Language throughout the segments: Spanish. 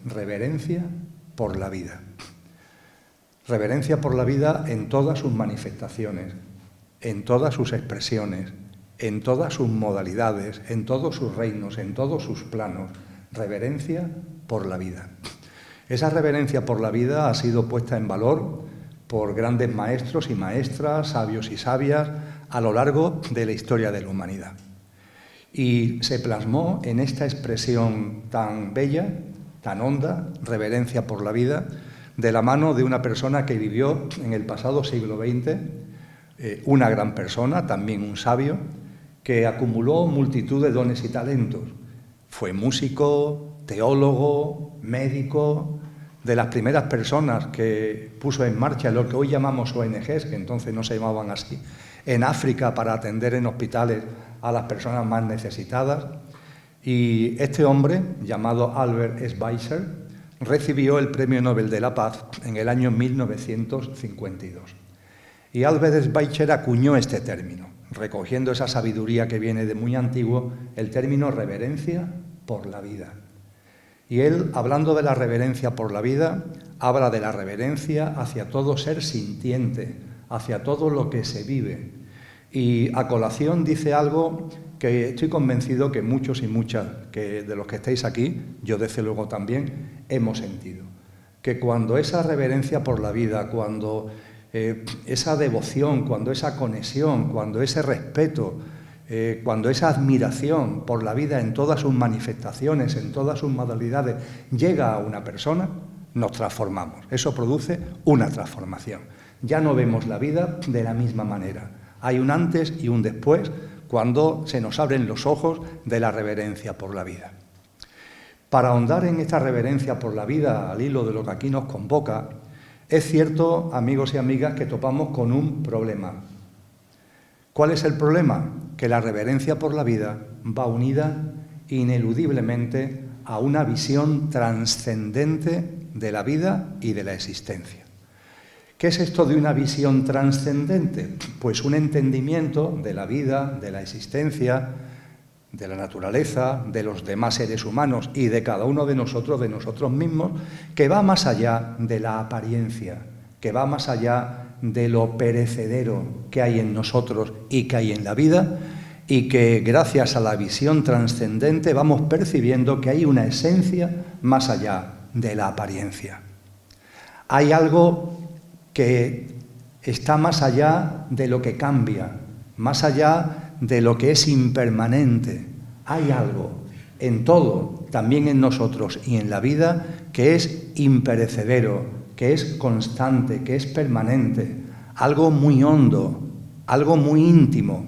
reverencia por la vida. Reverencia por la vida en todas sus manifestaciones, en todas sus expresiones, en todas sus modalidades, en todos sus reinos, en todos sus planos. Reverencia por la vida. Esa reverencia por la vida ha sido puesta en valor por grandes maestros y maestras, sabios y sabias, a lo largo de la historia de la humanidad. Y se plasmó en esta expresión tan bella, tan honda, reverencia por la vida, de la mano de una persona que vivió en el pasado siglo XX, una gran persona, también un sabio, que acumuló multitud de dones y talentos. Fue músico, teólogo, médico, de las primeras personas que puso en marcha lo que hoy llamamos ONGs, que entonces no se llamaban así, en África para atender en hospitales a las personas más necesitadas. Y este hombre, llamado Albert Schweitzer, recibió el Premio Nobel de la Paz en el año 1952. Y Albert Schweitzer acuñó este término, recogiendo esa sabiduría que viene de muy antiguo, el término reverencia por la vida. Y él, hablando de la reverencia por la vida, habla de la reverencia hacia todo ser sintiente, hacia todo lo que se vive. Y a colación dice algo que estoy convencido que muchos y muchas de los que estáis aquí, yo desde luego también, hemos sentido. Que cuando esa reverencia por la vida, cuando esa devoción, cuando esa conexión, cuando ese respeto, cuando esa admiración por la vida en todas sus manifestaciones, en todas sus modalidades, llega a una persona, nos transformamos. Eso produce una transformación. Ya no vemos la vida de la misma manera. Hay un antes y un después cuando se nos abren los ojos de la reverencia por la vida. Para ahondar en esta reverencia por la vida, al hilo de lo que aquí nos convoca, es cierto, amigos y amigas, que topamos con un problema. ¿Cuál es el problema? Que la reverencia por la vida va unida ineludiblemente a una visión trascendente de la vida y de la existencia. ¿Qué es esto de una visión trascendente? Pues un entendimiento de la vida, de la existencia, de la naturaleza, de los demás seres humanos y de cada uno de nosotros mismos, que va más allá de la apariencia, que va más allá de lo perecedero que hay en nosotros y que hay en la vida, y que gracias a la visión trascendente vamos percibiendo que hay una esencia más allá de la apariencia. Hay algo que está más allá de lo que cambia, más allá de lo que es impermanente. Hay algo en todo, también en nosotros y en la vida, que es imperecedero, que es constante, que es permanente, algo muy hondo, algo muy íntimo.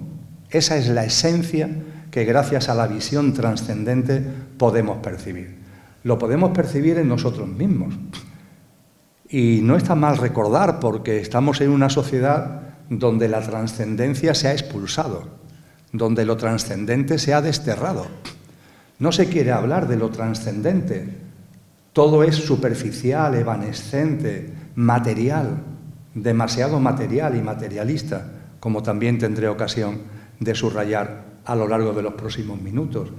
Esa es la esencia que gracias a la visión trascendente podemos percibir. Lo podemos percibir en nosotros mismos. Y no está mal recordar, porque estamos en una sociedad donde la trascendencia se ha expulsado, donde lo trascendente se ha desterrado. No se quiere hablar de lo trascendente. Todo es superficial, evanescente, material, demasiado material y materialista, como también tendré ocasión de subrayar a lo largo de los próximos minutos.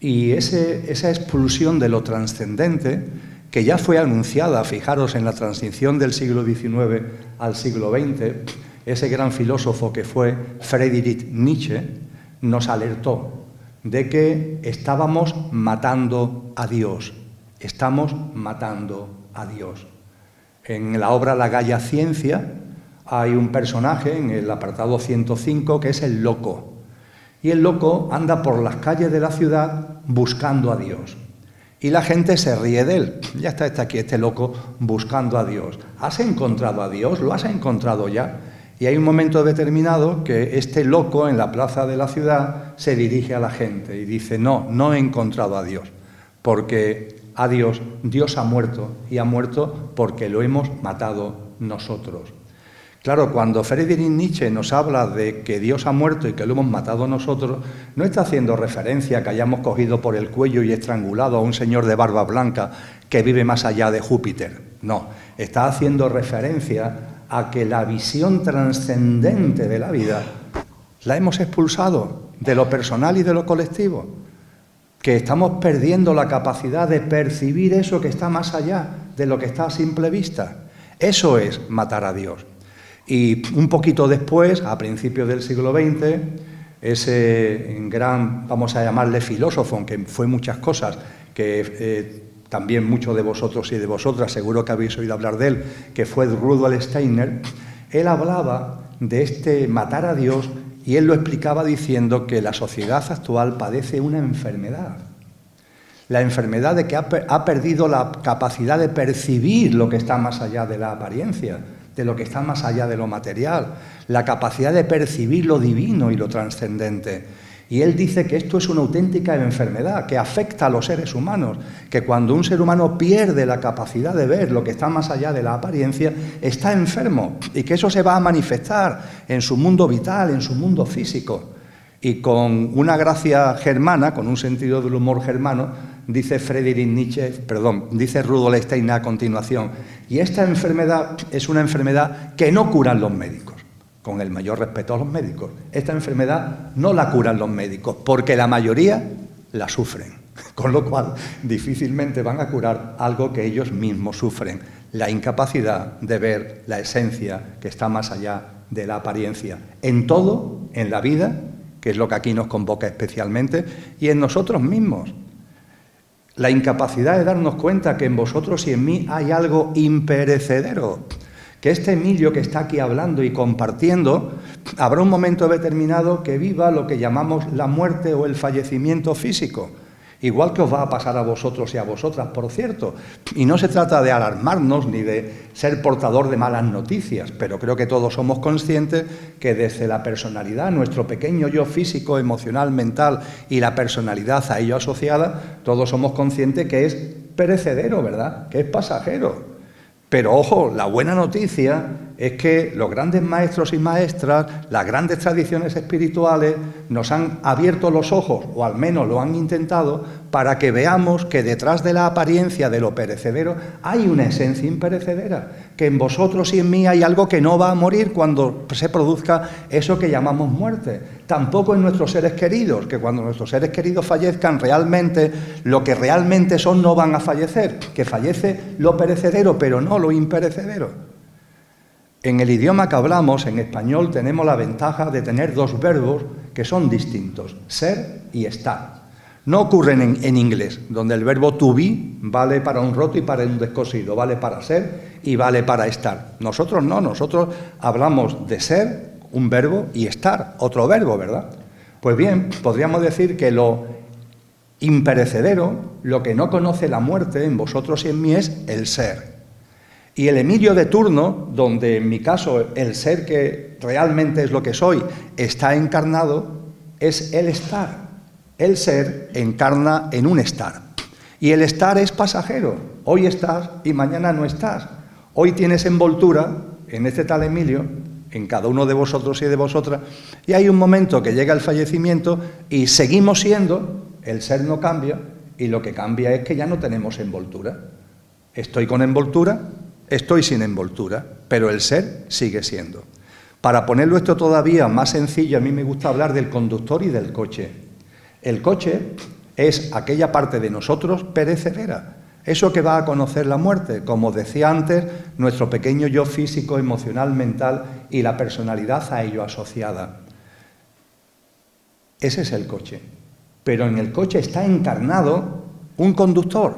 Y esa expulsión de lo trascendente, que ya fue anunciada, fijaros, en la transición del siglo XIX al siglo XX, ese gran filósofo que fue Friedrich Nietzsche, nos alertó de que estábamos matando a Dios. Estamos matando a Dios. En la obra La Gaia Ciencia hay un personaje en el apartado 105 que es el loco. Y el loco anda por las calles de la ciudad buscando a Dios. Y la gente se ríe de él. Ya está aquí este loco buscando a Dios. ¿Has encontrado a Dios? ¿Lo has encontrado ya? Y hay un momento determinado que este loco en la plaza de la ciudad se dirige a la gente y dice: no he encontrado a Dios, porque a Dios ha muerto, y ha muerto porque lo hemos matado nosotros. Claro, cuando Friedrich Nietzsche nos habla de que Dios ha muerto y que lo hemos matado nosotros, no está haciendo referencia a que hayamos cogido por el cuello y estrangulado a un señor de barba blanca que vive más allá de Júpiter. No, está haciendo referencia a que la visión trascendente de la vida la hemos expulsado de lo personal y de lo colectivo. que estamos perdiendo la capacidad de percibir eso que está más allá de lo que está a simple vista. Eso es matar a Dios. Y un poquito después, a principios del siglo XX, ese gran, vamos a llamarle filósofo, aunque fue muchas cosas, que también muchos de vosotros y de vosotras seguro que habéis oído hablar de él, que fue Rudolf Steiner, él hablaba de este matar a Dios y él lo explicaba diciendo que la sociedad actual padece una enfermedad. La enfermedad de que ha perdido la capacidad de percibir lo que está más allá de la apariencia, de lo que está más allá de lo material, la capacidad de percibir lo divino y lo trascendente. Y él dice que esto es una auténtica enfermedad que afecta a los seres humanos, que cuando un ser humano pierde la capacidad de ver lo que está más allá de la apariencia, está enfermo y que eso se va a manifestar en su mundo vital, en su mundo físico. Y con una gracia germana, con un sentido del humor germano, dice dice Rudolf Steiner a continuación, y esta enfermedad es una enfermedad que no curan los médicos. Con el mayor respeto a los médicos, esta enfermedad no la curan los médicos, porque la mayoría la sufren, con lo cual difícilmente van a curar algo que ellos mismos sufren, la incapacidad de ver la esencia que está más allá de la apariencia, en todo, en la vida, que es lo que aquí nos convoca especialmente, y en nosotros mismos. La incapacidad de darnos cuenta que en vosotros y en mí hay algo imperecedero, que este Emilio que está aquí hablando y compartiendo, habrá un momento determinado que viva lo que llamamos la muerte o el fallecimiento físico, igual que os va a pasar a vosotros y a vosotras, por cierto. Y no se trata de alarmarnos ni de ser portador de malas noticias, pero creo que todos somos conscientes que desde la personalidad, nuestro pequeño yo físico, emocional, mental y la personalidad a ello asociada, todos somos conscientes que es perecedero, ¿verdad?, que es pasajero. Pero ojo, la buena noticia es que los grandes maestros y maestras, las grandes tradiciones espirituales, nos han abierto los ojos, o al menos lo han intentado, para que veamos que detrás de la apariencia de lo perecedero hay una esencia imperecedera, que en vosotros y en mí hay algo que no va a morir cuando se produzca eso que llamamos muerte. Tampoco en nuestros seres queridos, que cuando nuestros seres queridos fallezcan realmente, lo que realmente son no van a fallecer, que fallece lo perecedero, pero no lo imperecedero. En el idioma que hablamos, en español, tenemos la ventaja de tener dos verbos que son distintos, ser y estar. No ocurren en inglés, donde el verbo to be vale para un roto y para un descosido, vale para ser y vale para estar. Nosotros no, nosotros hablamos de ser, un verbo, y estar, otro verbo, ¿verdad? Pues bien, podríamos decir que lo imperecedero, lo que no conoce la muerte en vosotros y en mí es el ser. Y el Emilio de turno, donde en mi caso el ser que realmente es lo que soy está encarnado, es el estar. El ser encarna en un estar. Y el estar es pasajero. Hoy estás y mañana no estás. Hoy tienes envoltura en este tal Emilio, en cada uno de vosotros y de vosotras, y hay un momento que llega el fallecimiento y seguimos siendo, el ser no cambia, y lo que cambia es que ya no tenemos envoltura. Estoy con envoltura, estoy sin envoltura, pero el ser sigue siendo. Para ponerlo esto todavía más sencillo, a mí me gusta hablar del conductor y del coche. El coche es aquella parte de nosotros perecedera, eso que va a conocer la muerte, como decía antes, nuestro pequeño yo físico, emocional, mental y la personalidad a ello asociada. Ese es el coche. Pero en el coche está encarnado un conductor,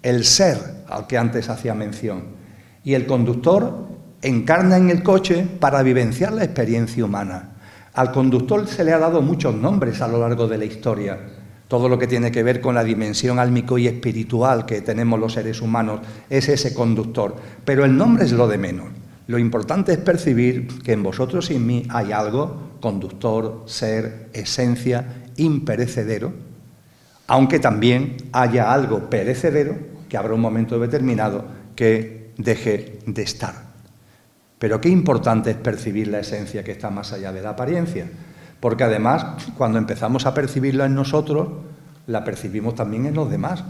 el ser al que antes hacía mención. Y el conductor encarna en el coche para vivenciar la experiencia humana. Al conductor se le ha dado muchos nombres a lo largo de la historia. Todo lo que tiene que ver con la dimensión álmico y espiritual que tenemos los seres humanos es ese conductor. Pero el nombre es lo de menos. Lo importante es percibir que en vosotros y en mí hay algo, conductor, ser, esencia, imperecedero, aunque también haya algo perecedero que habrá un momento determinado que deje de estar. Pero qué importante es percibir la esencia que está más allá de la apariencia, porque además, cuando empezamos a percibirla en nosotros, la percibimos también en los demás.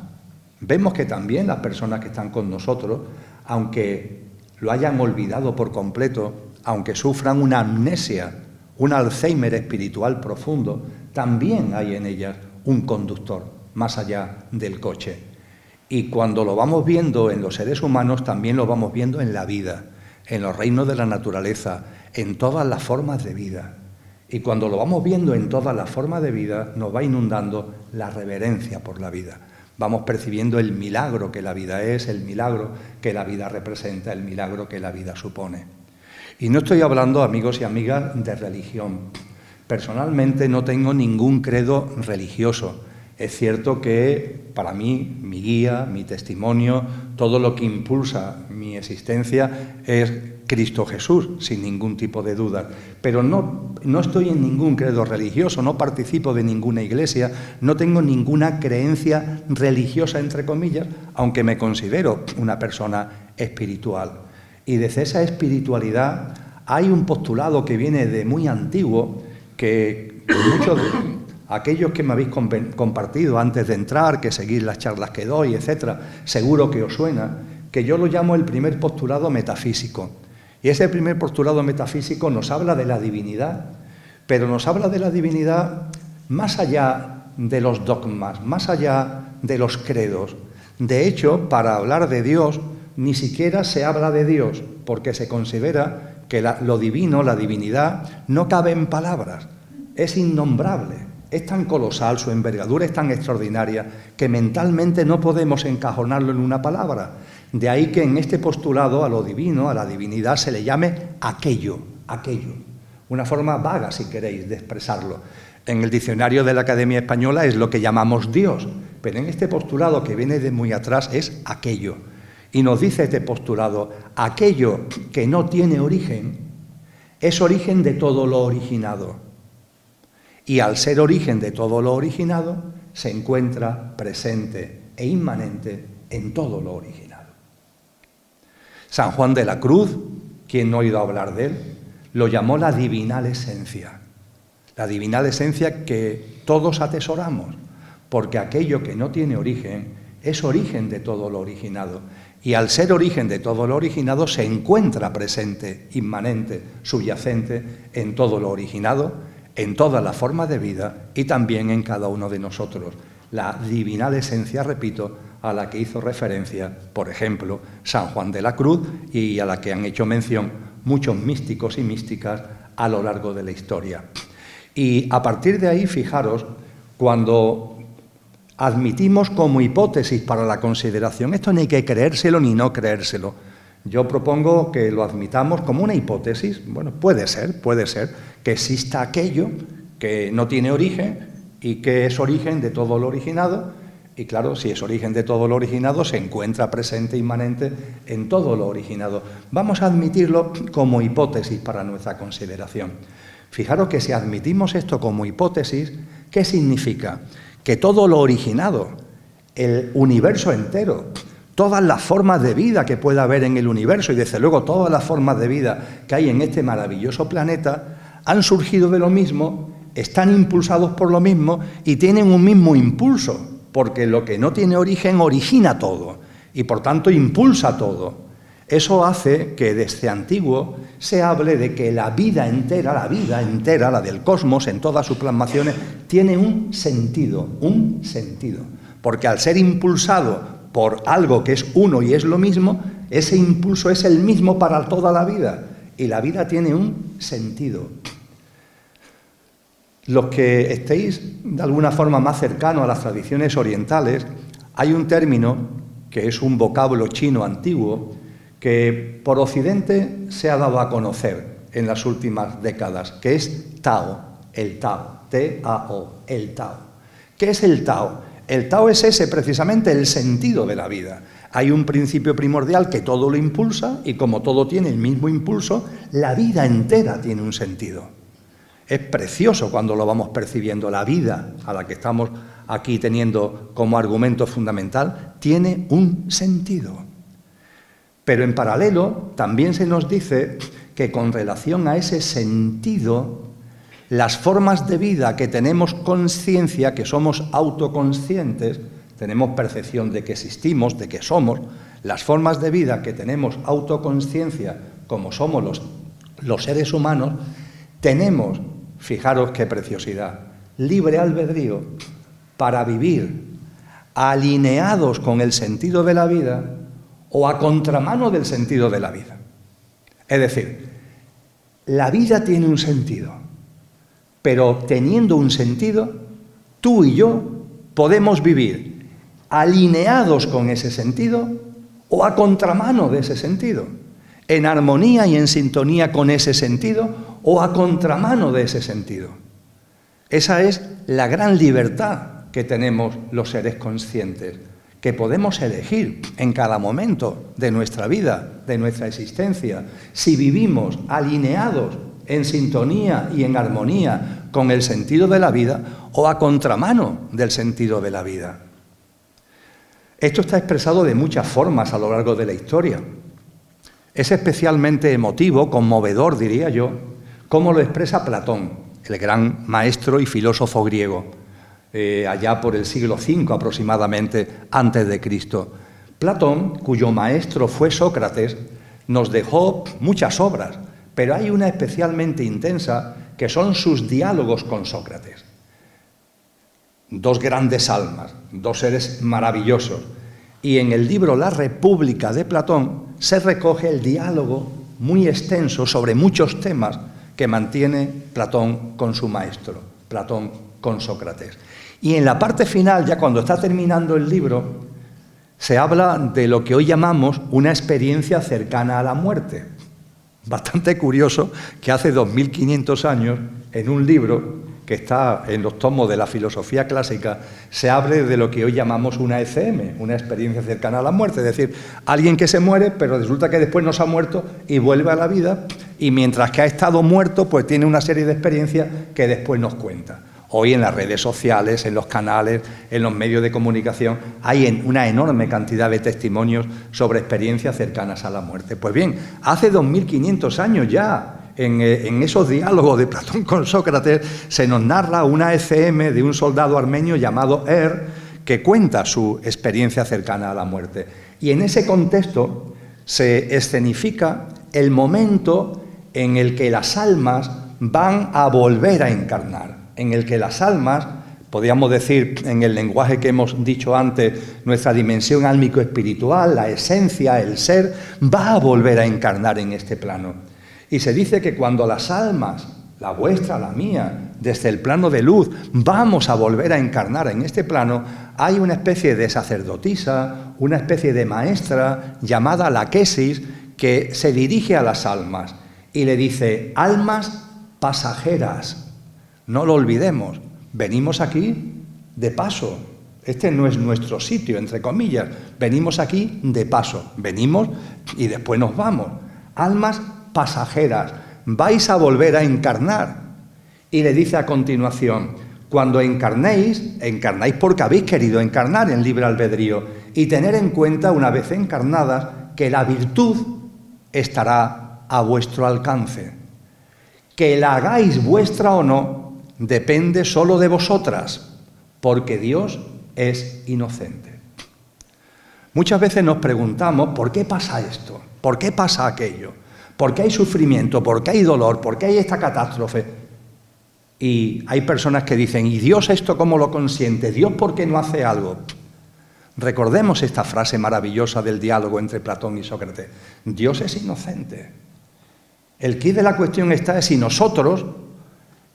Vemos que también las personas que están con nosotros, aunque lo hayan olvidado por completo, aunque sufran una amnesia, un Alzheimer espiritual profundo, también hay en ellas un conductor. más allá del coche. Y cuando lo vamos viendo en los seres humanos, también lo vamos viendo en la vida, en los reinos de la naturaleza, en todas las formas de vida. Y cuando lo vamos viendo en todas las formas de vida, nos va inundando la reverencia por la vida. Vamos percibiendo el milagro que la vida es, el milagro que la vida representa, el milagro que la vida supone. Y no estoy hablando, amigos y amigas, de religión. Personalmente no tengo ningún credo religioso. Es cierto que para mí, mi guía, mi testimonio, todo lo que impulsa mi existencia es Cristo Jesús, sin ningún tipo de duda. Pero no estoy en ningún credo religioso, no participo de ninguna iglesia, no tengo ninguna creencia religiosa, entre comillas, aunque me considero una persona espiritual. Y desde esa espiritualidad hay un postulado que viene de muy antiguo, que muchos de aquellos que me habéis compartido antes de entrar, que seguís las charlas que doy, etcétera, seguro que os suena, que yo lo llamo el primer postulado metafísico. Y ese primer postulado metafísico nos habla de la divinidad, pero nos habla de la divinidad más allá de los dogmas, más allá de los credos. De hecho, para hablar de Dios, ni siquiera se habla de Dios, porque se considera que lo divino, la divinidad, no cabe en palabras, es innombrable. Es tan colosal, su envergadura es tan extraordinaria, que mentalmente no podemos encajonarlo en una palabra. De ahí que en este postulado a lo divino, a la divinidad, se le llame aquello. Una forma vaga, si queréis, de expresarlo. En el diccionario de la Academia Española es lo que llamamos Dios, pero en este postulado que viene de muy atrás es aquello. Y nos dice este postulado, aquello que no tiene origen es origen de todo lo originado. Y al ser origen de todo lo originado, se encuentra presente e inmanente en todo lo originado. San Juan de la Cruz, quien no ha oído hablar de él, lo llamó la divinal esencia. La divinal esencia que todos atesoramos, porque aquello que no tiene origen es origen de todo lo originado. Y al ser origen de todo lo originado, se encuentra presente, inmanente, subyacente en todo lo originado, en todas las formas de vida y también en cada uno de nosotros. La divinal esencia, repito, a la que hizo referencia, por ejemplo, San Juan de la Cruz y a la que han hecho mención muchos místicos y místicas a lo largo de la historia. Y a partir de ahí, fijaros, cuando admitimos como hipótesis para la consideración, esto ni hay que creérselo ni no creérselo, yo propongo que lo admitamos como una hipótesis. Bueno, puede ser que exista aquello que no tiene origen y que es origen de todo lo originado. Y claro, si es origen de todo lo originado, se encuentra presente, inmanente en todo lo originado. Vamos a admitirlo como hipótesis para nuestra consideración. Fijaros que si admitimos esto como hipótesis, ¿qué significa? Que todo lo originado, el universo entero, todas las formas de vida que pueda haber en el universo y desde luego todas las formas de vida que hay en este maravilloso planeta han surgido de lo mismo, están impulsados por lo mismo y tienen un mismo impulso, porque lo que no tiene origen origina todo y por tanto impulsa todo. Eso hace que desde antiguo se hable de que la vida entera, la del cosmos en todas sus plasmaciones, tiene un sentido, porque al ser impulsado por algo que es uno y es lo mismo, ese impulso es el mismo para toda la vida y la vida tiene un sentido. Los que estéis de alguna forma más cercanos a las tradiciones orientales, hay un término que es un vocablo chino antiguo que por Occidente se ha dado a conocer en las últimas décadas, que es Tao, el Tao, T-A-O, el Tao. ¿Qué es el Tao? El Tao es ese, precisamente, el sentido de la vida. Hay un principio primordial que todo lo impulsa y como todo tiene el mismo impulso, la vida entera tiene un sentido. Es precioso cuando lo vamos percibiendo. La vida a la que estamos aquí teniendo como argumento fundamental tiene un sentido. Pero en paralelo también se nos dice que con relación a ese sentido, las formas de vida que tenemos conciencia, que somos autoconscientes, tenemos percepción de que existimos, de que somos, las formas de vida que tenemos autoconsciencia, como somos los seres humanos, tenemos, fijaros qué preciosidad, libre albedrío para vivir alineados con el sentido de la vida o a contramano del sentido de la vida. Es decir, la vida tiene un sentido, pero teniendo un sentido, tú y yo podemos vivir alineados con ese sentido o a contramano de ese sentido, en armonía y en sintonía con ese sentido o a contramano de ese sentido. Esa es la gran libertad que tenemos los seres conscientes, que podemos elegir en cada momento de nuestra vida, de nuestra existencia, si vivimos alineados en sintonía y en armonía con el sentido de la vida o a contramano del sentido de la vida. Esto está expresado de muchas formas a lo largo de la historia. Es especialmente emotivo, conmovedor, diría yo, como lo expresa Platón, el gran maestro y filósofo griego, allá por el siglo V aproximadamente antes de Cristo. Platón, cuyo maestro fue Sócrates, nos dejó muchas obras, pero hay una especialmente intensa que son sus diálogos con Sócrates. Dos grandes almas, dos seres maravillosos. Y en el libro La República de Platón se recoge el diálogo muy extenso sobre muchos temas que mantiene Platón con su maestro, Platón con Sócrates. Y en la parte final, ya cuando está terminando el libro, se habla de lo que hoy llamamos una experiencia cercana a la muerte. Bastante curioso que hace 2500 años, en un libro que está en los tomos de la filosofía clásica, se hable de lo que hoy llamamos una ECM, una experiencia cercana a la muerte. Es decir, alguien que se muere, pero resulta que después no se ha muerto y vuelve a la vida, y mientras que ha estado muerto, pues tiene una serie de experiencias que después nos cuenta. Hoy en las redes sociales, en los canales, en los medios de comunicación, hay una enorme cantidad de testimonios sobre experiencias cercanas a la muerte. Pues bien, hace 2500 años ya, en esos diálogos de Platón con Sócrates, se nos narra una ECM de un soldado armenio llamado que cuenta su experiencia cercana a la muerte. Y en ese contexto se escenifica el momento en el que las almas van a volver a encarnar, en el que las almas, podríamos decir en el lenguaje que hemos dicho antes, nuestra dimensión álmico-espiritual, la esencia, el ser, va a volver a encarnar en este plano. Y se dice que cuando las almas, la vuestra, la mía, desde el plano de luz, vamos a volver a encarnar en este plano, hay una especie de sacerdotisa, una especie de maestra llamada la Quesis, que se dirige a las almas y le dice: almas pasajeras, no lo olvidemos, venimos aquí de paso, este no es nuestro sitio, entre comillas, venimos aquí de paso, venimos y después nos vamos. Almas pasajeras, vais a volver a encarnar. Y le dice a continuación: cuando encarnéis, encarnáis porque habéis querido encarnar en libre albedrío, y tener en cuenta, una vez encarnadas, que la virtud estará a vuestro alcance. Que la hagáis vuestra o no, depende solo de vosotras, porque Dios es inocente. Muchas veces nos preguntamos: ¿por qué pasa esto? ¿Por qué pasa aquello? ¿Por qué hay sufrimiento? ¿Por qué hay dolor? ¿Por qué hay esta catástrofe? Y hay personas que dicen: ¿y Dios esto cómo lo consiente? ¿Dios por qué no hace algo? Recordemos esta frase maravillosa del diálogo entre Platón y Sócrates: Dios es inocente. El quid de la cuestión está si nosotros,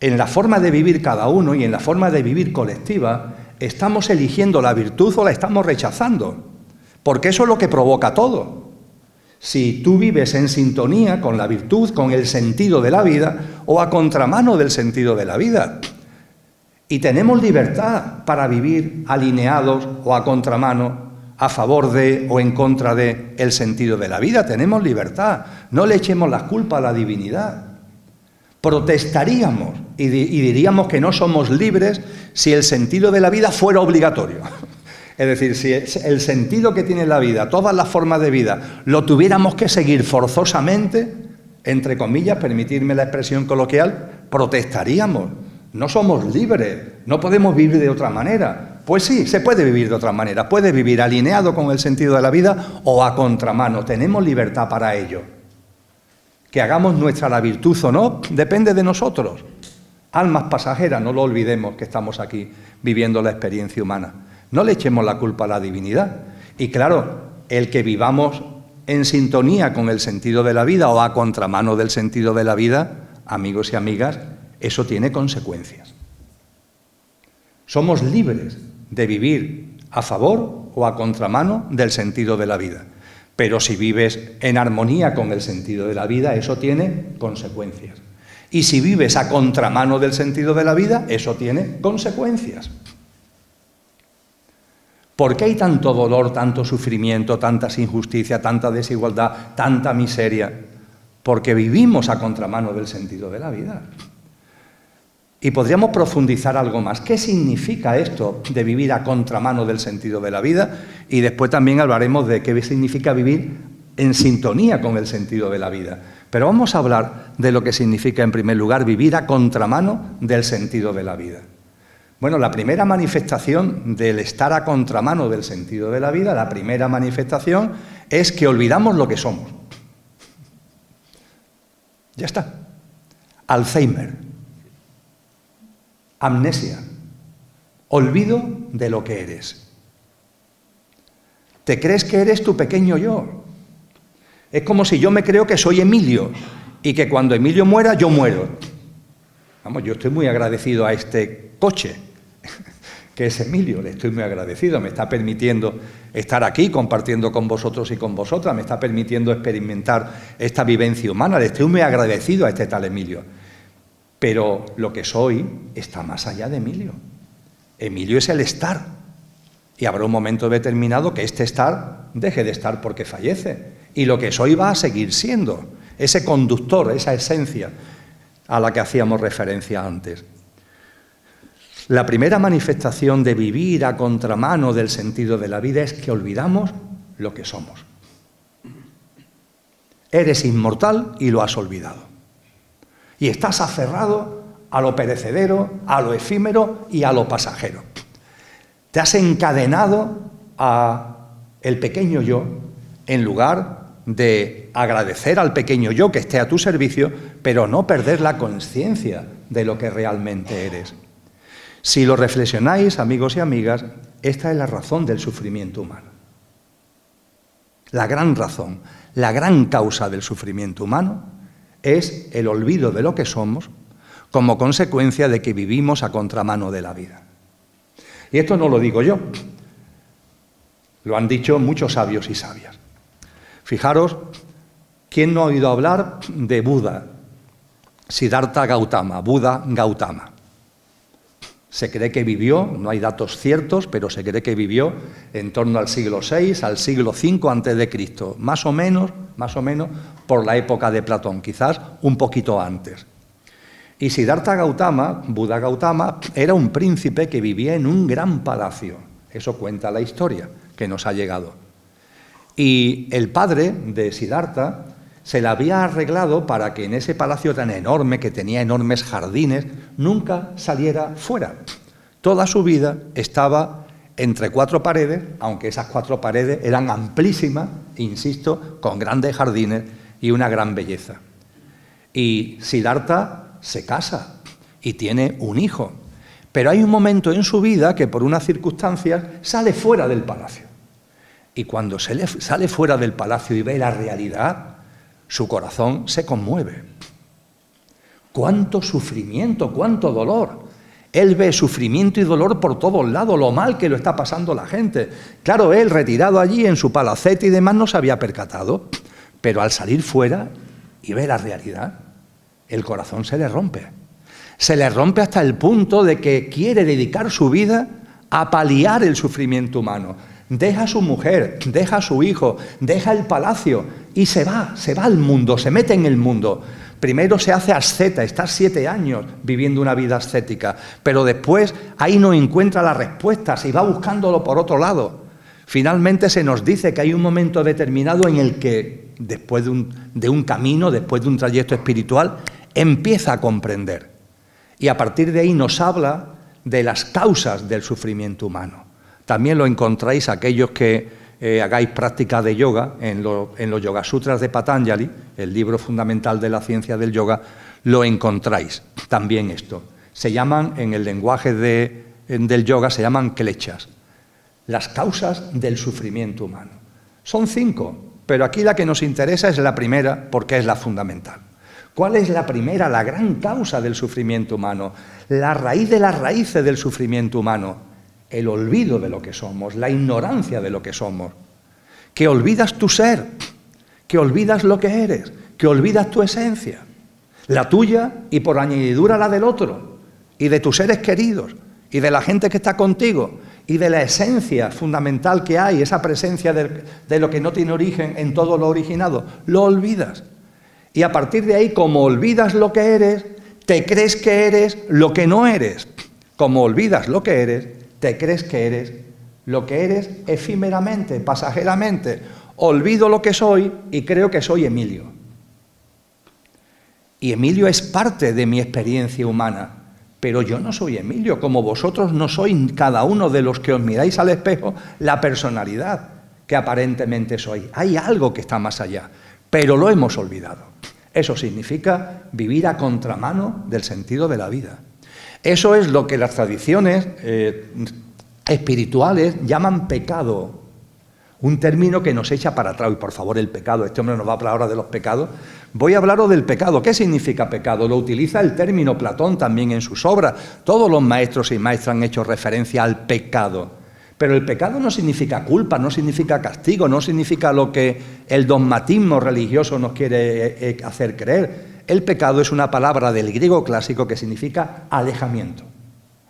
en la forma de vivir cada uno y en la forma de vivir colectiva, estamos eligiendo la virtud o la estamos rechazando. Porque eso es lo que provoca todo. Si tú vives en sintonía con la virtud, con el sentido de la vida, o a contramano del sentido de la vida. Y tenemos libertad para vivir alineados o a contramano, a favor de o en contra de el sentido de la vida. Tenemos libertad. No le echemos la culpa a la divinidad. Protestaríamos y diríamos que no somos libres si el sentido de la vida fuera obligatorio. Es decir, si el sentido que tiene la vida, todas las formas de vida, lo tuviéramos que seguir forzosamente, entre comillas, permitirme la expresión coloquial, protestaríamos. No somos libres, no podemos vivir de otra manera. Pues sí, se puede vivir de otra manera, puede vivir alineado con el sentido de la vida o a contramano, tenemos libertad para ello. Que hagamos nuestra la virtud o no, depende de nosotros. Almas pasajeras, no lo olvidemos que estamos aquí viviendo la experiencia humana. No le echemos la culpa a la divinidad. Y claro, el que vivamos en sintonía con el sentido de la vida o a contramano del sentido de la vida, amigos y amigas, eso tiene consecuencias. Somos libres de vivir a favor o a contramano del sentido de la vida. Pero si vives en armonía con el sentido de la vida, eso tiene consecuencias. Y si vives a contramano del sentido de la vida, eso tiene consecuencias. ¿Por qué hay tanto dolor, tanto sufrimiento, tantas injusticias, tanta desigualdad, tanta miseria? Porque vivimos a contramano del sentido de la vida. Y podríamos profundizar algo más. ¿Qué significa esto de vivir a contramano del sentido de la vida? Y después también hablaremos de qué significa vivir en sintonía con el sentido de la vida. Pero vamos a hablar de lo que significa, en primer lugar, vivir a contramano del sentido de la vida. Bueno, la primera manifestación del estar a contramano del sentido de la vida, la primera manifestación es que olvidamos lo que somos. Ya está. Alzheimer. Amnesia. Olvido de lo que eres. ¿Te crees que eres tu pequeño yo? Es como si yo me creo que soy Emilio y que cuando Emilio muera, yo muero. Vamos, yo estoy muy agradecido a este coche, que es Emilio, le estoy muy agradecido, me está permitiendo estar aquí compartiendo con vosotros y con vosotras, me está permitiendo experimentar esta vivencia humana, le estoy muy agradecido a este tal Emilio. Pero lo que soy está más allá de Emilio. Emilio es el estar. Y habrá un momento determinado que este estar deje de estar porque fallece. Y lo que soy va a seguir siendo ese conductor, esa esencia a la que hacíamos referencia antes. La primera manifestación de vivir a contramano del sentido de la vida es que olvidamos lo que somos. Eres inmortal y lo has olvidado. Y estás aferrado a lo perecedero, a lo efímero y a lo pasajero. Te has encadenado a el pequeño yo en lugar de agradecer al pequeño yo que esté a tu servicio, pero no perder la conciencia de lo que realmente eres. Si lo reflexionáis, amigos y amigas, esta es la razón del sufrimiento humano. La gran razón, la gran causa del sufrimiento humano es el olvido de lo que somos como consecuencia de que vivimos a contramano de la vida. Y esto no lo digo yo, lo han dicho muchos sabios y sabias. Fijaros, ¿quién no ha oído hablar de Buda? Siddhartha Gautama, Buda Gautama. Se cree que vivió, no hay datos ciertos, pero se cree que vivió en torno al siglo VI, al siglo V antes de Cristo, más o menos por la época de Platón, quizás un poquito antes. Y Siddhartha Gautama, Buda Gautama, era un príncipe que vivía en un gran palacio. Eso cuenta la historia que nos ha llegado. Y el padre de Siddhartha se la había arreglado para que en ese palacio tan enorme, que tenía enormes jardines, nunca saliera fuera. Toda su vida estaba entre cuatro paredes, aunque esas cuatro paredes eran amplísimas, insisto, con grandes jardines y una gran belleza. Y Siddhartha se casa y tiene un hijo. Pero hay un momento en su vida que por unas circunstancias sale fuera del palacio. Y cuando sale fuera del palacio y ve la realidad, su corazón se conmueve. ¡Cuánto sufrimiento, cuánto dolor! Él ve sufrimiento y dolor por todos lados, lo mal que lo está pasando la gente. Claro, él, retirado allí en su palacete y demás, no se había percatado. Pero al salir fuera y ve la realidad, el corazón se le rompe. Se le rompe hasta el punto de que quiere dedicar su vida a paliar el sufrimiento humano. Deja a su mujer, deja a su hijo, deja el palacio y se va al mundo, se mete en el mundo. Primero se hace asceta, está 7 años viviendo una vida ascética, pero después ahí no encuentra las respuestas y va buscándolo por otro lado. Finalmente se nos dice que hay un momento determinado en el que, después de un camino, después de un trayecto espiritual, empieza a comprender. Y a partir de ahí nos habla de las causas del sufrimiento humano. También lo encontráis aquellos que hagáis práctica de yoga, en los Yoga Sutras de Patanjali, el libro fundamental de la ciencia del yoga, lo encontráis también esto. Se llaman, en el lenguaje del yoga, se llaman klechas. las causas del sufrimiento humano. Son 5, pero aquí la que nos interesa es la primera porque es la fundamental. ¿Cuál es la primera, la gran causa del sufrimiento humano? La raíz de las raíces del sufrimiento humano. El olvido de lo que somos, la ignorancia de lo que somos. Que olvidas tu ser, que olvidas lo que eres, que olvidas tu esencia. La tuya y por añadidura la del otro, y de tus seres queridos, y de la gente que está contigo, y de la esencia fundamental que hay, esa presencia de lo que no tiene origen en todo lo originado. Lo olvidas. Y a partir de ahí, como olvidas lo que eres, te crees que eres lo que no eres. Como olvidas lo que eres, te crees que eres lo que eres efímeramente, pasajeramente. Olvido lo que soy y creo que soy Emilio. Y Emilio es parte de mi experiencia humana. Pero yo no soy Emilio, como vosotros no sois cada uno de los que os miráis al espejo la personalidad que aparentemente sois. Hay algo que está más allá, pero lo hemos olvidado. Eso significa vivir a contramano del sentido de la vida. Eso es lo que las tradiciones espirituales llaman pecado, un término que nos echa para atrás. Y por favor, el pecado, este hombre nos va a hablar ahora de los pecados. Voy a hablaros del pecado. ¿Qué significa pecado? Lo utiliza el término Platón también en sus obras. Todos los maestros y maestras han hecho referencia al pecado. Pero el pecado no significa culpa, no significa castigo, no significa lo que el dogmatismo religioso nos quiere hacer creer. El pecado es una palabra del griego clásico que significa alejamiento.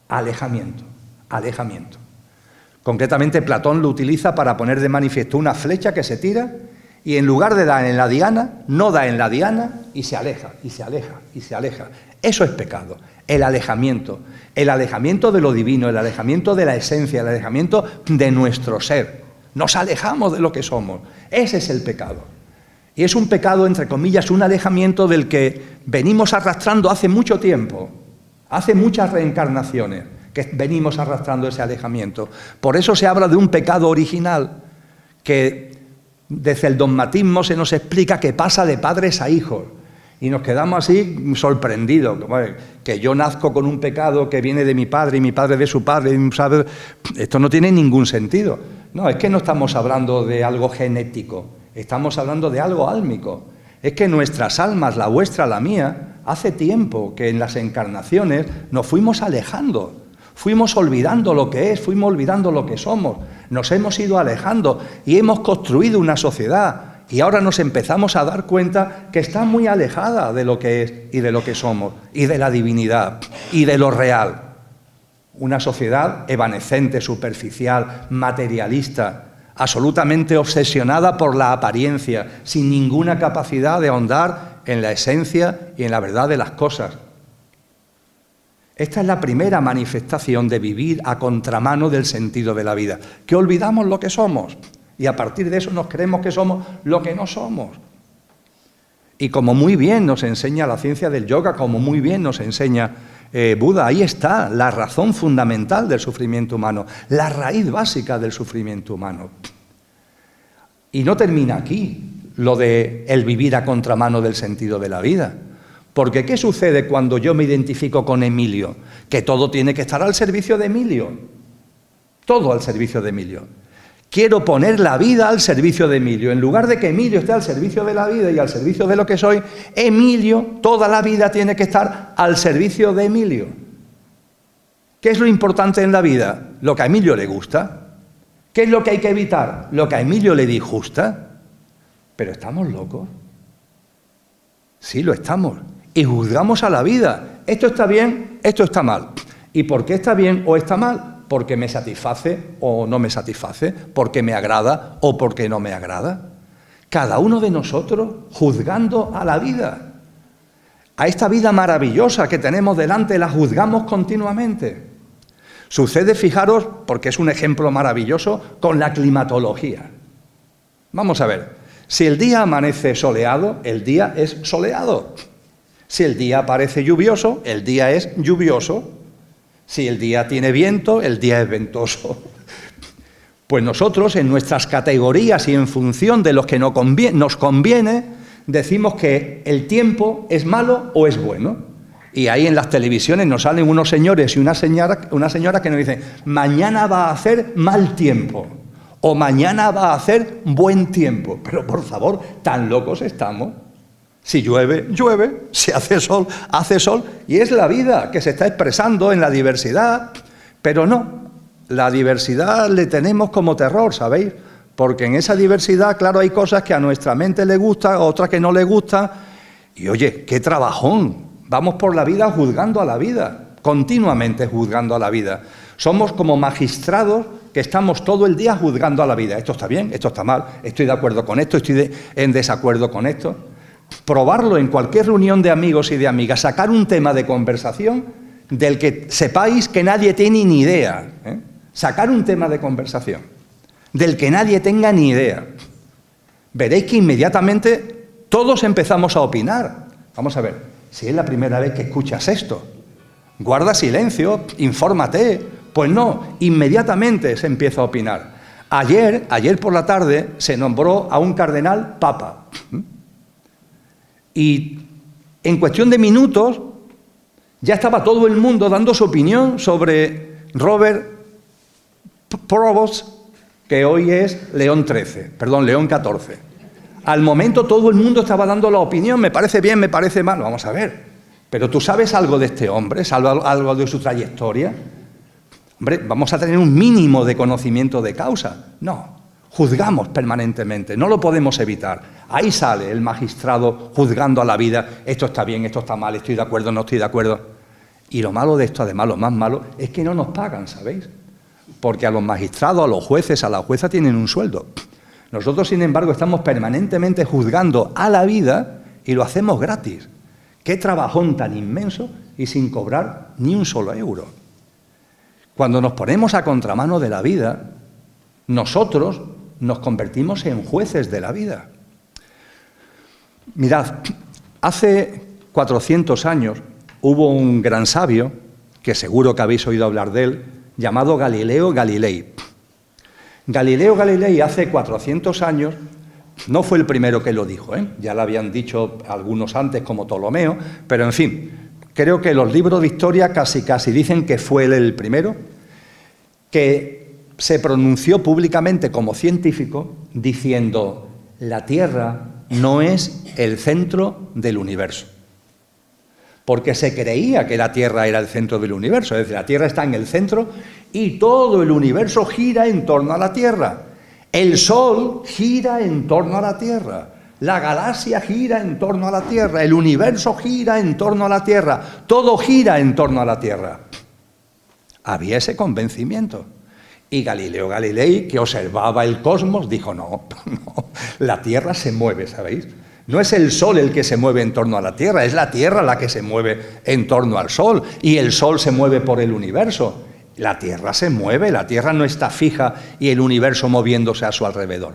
Alejamiento, alejamiento. Concretamente, Platón lo utiliza para poner de manifiesto una flecha que se tira y en lugar de dar en la diana, no da en la diana y se aleja, y se aleja, y se aleja. Eso es pecado, el alejamiento de lo divino, el alejamiento de la esencia, el alejamiento de nuestro ser. Nos alejamos de lo que somos. Ese es el pecado. Y es un pecado, entre comillas, un alejamiento del que venimos arrastrando hace mucho tiempo, hace muchas reencarnaciones que venimos arrastrando ese alejamiento. Por eso se habla de un pecado original que desde el dogmatismo se nos explica que pasa de padres a hijos. Y nos quedamos así sorprendidos, que yo nazco con un pecado que viene de mi padre y mi padre de su padre. ¿Sabe? Esto no tiene ningún sentido. No, es que no estamos hablando de algo genético, estamos hablando de algo álmico. Es que nuestras almas, la vuestra, la mía, hace tiempo que en las encarnaciones nos fuimos alejando. Fuimos olvidando lo que es, fuimos olvidando lo que somos, nos hemos ido alejando y hemos construido una sociedad y ahora nos empezamos a dar cuenta que está muy alejada de lo que es y de lo que somos y de la divinidad y de lo real. Una sociedad evanescente, superficial, materialista, absolutamente obsesionada por la apariencia, sin ninguna capacidad de ahondar en la esencia y en la verdad de las cosas. Esta es la primera manifestación de vivir a contramano del sentido de la vida, que olvidamos lo que somos y a partir de eso nos creemos que somos lo que no somos. Y como muy bien nos enseña la ciencia del yoga, como muy bien nos enseña Buda, ahí está la razón fundamental del sufrimiento humano, la raíz básica del sufrimiento humano. Y no termina aquí lo de el vivir a contramano del sentido de la vida. Porque ¿qué sucede cuando yo me identifico con Emilio? Que todo tiene que estar al servicio de Emilio. Todo al servicio de Emilio. Quiero poner la vida al servicio de Emilio. En lugar de que Emilio esté al servicio de la vida y al servicio de lo que soy, Emilio, toda la vida tiene que estar al servicio de Emilio. ¿Qué es lo importante en la vida? Lo que a Emilio le gusta. ¿Qué es lo que hay que evitar? Lo que a Emilio le disgusta. Pero estamos locos. Sí, lo estamos. Y juzgamos a la vida. Esto está bien, esto está mal. ¿Y por qué está bien o está mal? Porque me satisface o no me satisface, porque me agrada o porque no me agrada. Cada uno de nosotros juzgando a la vida. A esta vida maravillosa que tenemos delante la juzgamos continuamente. Sucede, fijaros, porque es un ejemplo maravilloso, con la climatología. Vamos a ver, si el día amanece soleado, el día es soleado. Si el día aparece lluvioso, el día es lluvioso. Si el día tiene viento, el día es ventoso. Pues nosotros, en nuestras categorías y en función de lo que nos conviene, decimos que el tiempo es malo o es bueno. Y ahí en las televisiones nos salen unos señores y una señora que nos dicen, mañana va a hacer mal tiempo, o mañana va a hacer buen tiempo. Pero por favor, ¿tan locos estamos? Si llueve, llueve, si hace sol, hace sol, y es la vida que se está expresando en la diversidad, pero no, la diversidad le tenemos como terror, ¿sabéis? Porque en esa diversidad, claro, hay cosas que a nuestra mente le gustan, otras que no le gustan, y oye, qué trabajón. Vamos por la vida juzgando a la vida, continuamente juzgando a la vida. Somos como magistrados que estamos todo el día juzgando a la vida. Esto está bien, esto está mal, estoy de acuerdo con esto, estoy en desacuerdo con esto. Probarlo en cualquier reunión de amigos y de amigas, sacar un tema de conversación del que sepáis que nadie tiene ni idea. Sacar un tema de conversación del que nadie tenga ni idea. Veréis que inmediatamente todos empezamos a opinar. Vamos a ver. Si es la primera vez que escuchas esto, guarda silencio, infórmate. Pues no, inmediatamente se empieza a opinar. Ayer por la tarde se nombró a un cardenal papa. Y en cuestión de minutos ya estaba todo el mundo dando su opinión sobre Robert Provost, que hoy es León XIV. Al momento todo el mundo estaba dando la opinión, me parece bien, me parece mal. Vamos a ver, pero ¿tú sabes algo de este hombre? ¿Sabes algo de su trayectoria? Hombre, vamos a tener un mínimo de conocimiento de causa. No, juzgamos permanentemente, no lo podemos evitar. Ahí sale el magistrado juzgando a la vida, esto está bien, esto está mal, estoy de acuerdo, no estoy de acuerdo. Y lo malo de esto, además, lo más malo, es que no nos pagan, ¿sabéis? Porque a los magistrados, a los jueces, a la jueza tienen un sueldo. Nosotros, sin embargo, estamos permanentemente juzgando a la vida y lo hacemos gratis. ¡Qué trabajón tan inmenso y sin cobrar ni un solo euro! Cuando nos ponemos a contramano de la vida, nosotros nos convertimos en jueces de la vida. Mirad, hace 400 años hubo un gran sabio, que seguro que habéis oído hablar de él, llamado Galileo Galilei. Galileo Galilei hace 400 años no fue el primero que lo dijo, ya lo habían dicho algunos antes como Ptolomeo, pero en fin, creo que los libros de historia casi dicen que fue él el primero, que se pronunció públicamente como científico diciendo: la Tierra no es el centro del universo. Porque se creía que la Tierra era el centro del universo, es decir, la Tierra está en el centro y todo el universo gira en torno a la Tierra. El Sol gira en torno a la Tierra, la galaxia gira en torno a la Tierra, el universo gira en torno a la Tierra, todo gira en torno a la Tierra. Había ese convencimiento. Y Galileo Galilei, que observaba el cosmos, dijo: no, la Tierra se mueve, ¿sabéis? No es el Sol el que se mueve en torno a la Tierra, es la Tierra la que se mueve en torno al Sol, y el Sol se mueve por el universo. La Tierra se mueve, la Tierra no está fija y el universo moviéndose a su alrededor.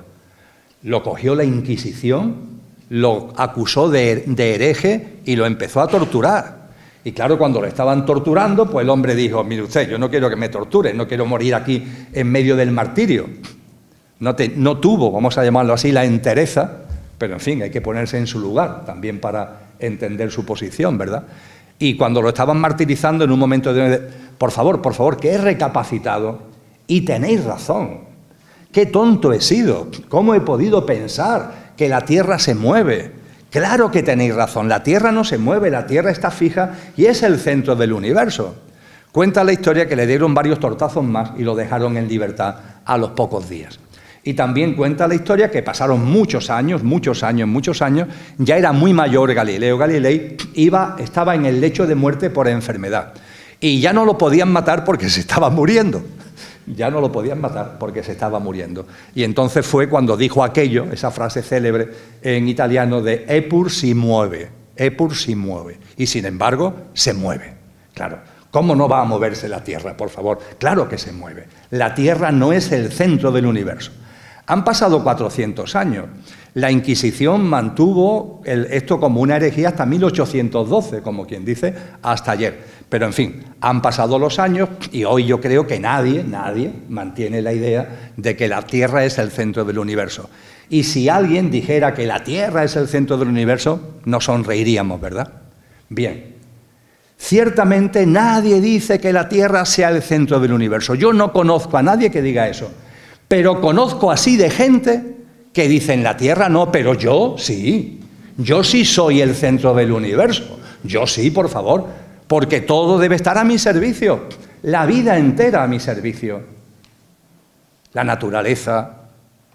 Lo cogió la Inquisición, lo acusó de hereje y lo empezó a torturar. Y claro, cuando lo estaban torturando, pues el hombre dijo: mire usted, yo no quiero que me torturen, no quiero morir aquí en medio del martirio. No tuvo, vamos a llamarlo así, la entereza. Pero, en fin, hay que ponerse en su lugar también para entender su posición, ¿verdad? Y cuando lo estaban martirizando, en un momento de... Por favor, que he recapacitado y tenéis razón. ¡Qué tonto he sido! ¿Cómo he podido pensar que la Tierra se mueve? Claro que tenéis razón, la Tierra no se mueve, la Tierra está fija y es el centro del universo. Cuenta la historia que le dieron varios tortazos más y lo dejaron en libertad a los pocos días. Y también cuenta la historia que pasaron muchos años, ya era muy mayor Galileo Galilei, estaba en el lecho de muerte por enfermedad. Y ya no lo podían matar porque se estaba muriendo. Y entonces fue cuando dijo aquello, esa frase célebre en italiano de «Eppur si muove», y sin embargo se mueve. Claro, ¿cómo no va a moverse la Tierra, por favor? Claro que se mueve. La Tierra no es el centro del universo. Han pasado 400 años. La Inquisición mantuvo esto como una herejía hasta 1812, como quien dice, hasta ayer. Pero, en fin, han pasado los años y hoy yo creo que nadie mantiene la idea de que la Tierra es el centro del universo. Y si alguien dijera que la Tierra es el centro del universo, nos sonreiríamos, ¿verdad? Bien, Ciertamente nadie dice que la Tierra sea el centro del universo. Yo no conozco a nadie que diga eso, pero conozco así de gente que dicen la Tierra no, pero yo sí soy el centro del universo. Yo sí, por favor, porque todo debe estar a mi servicio, la vida entera a mi servicio. La naturaleza,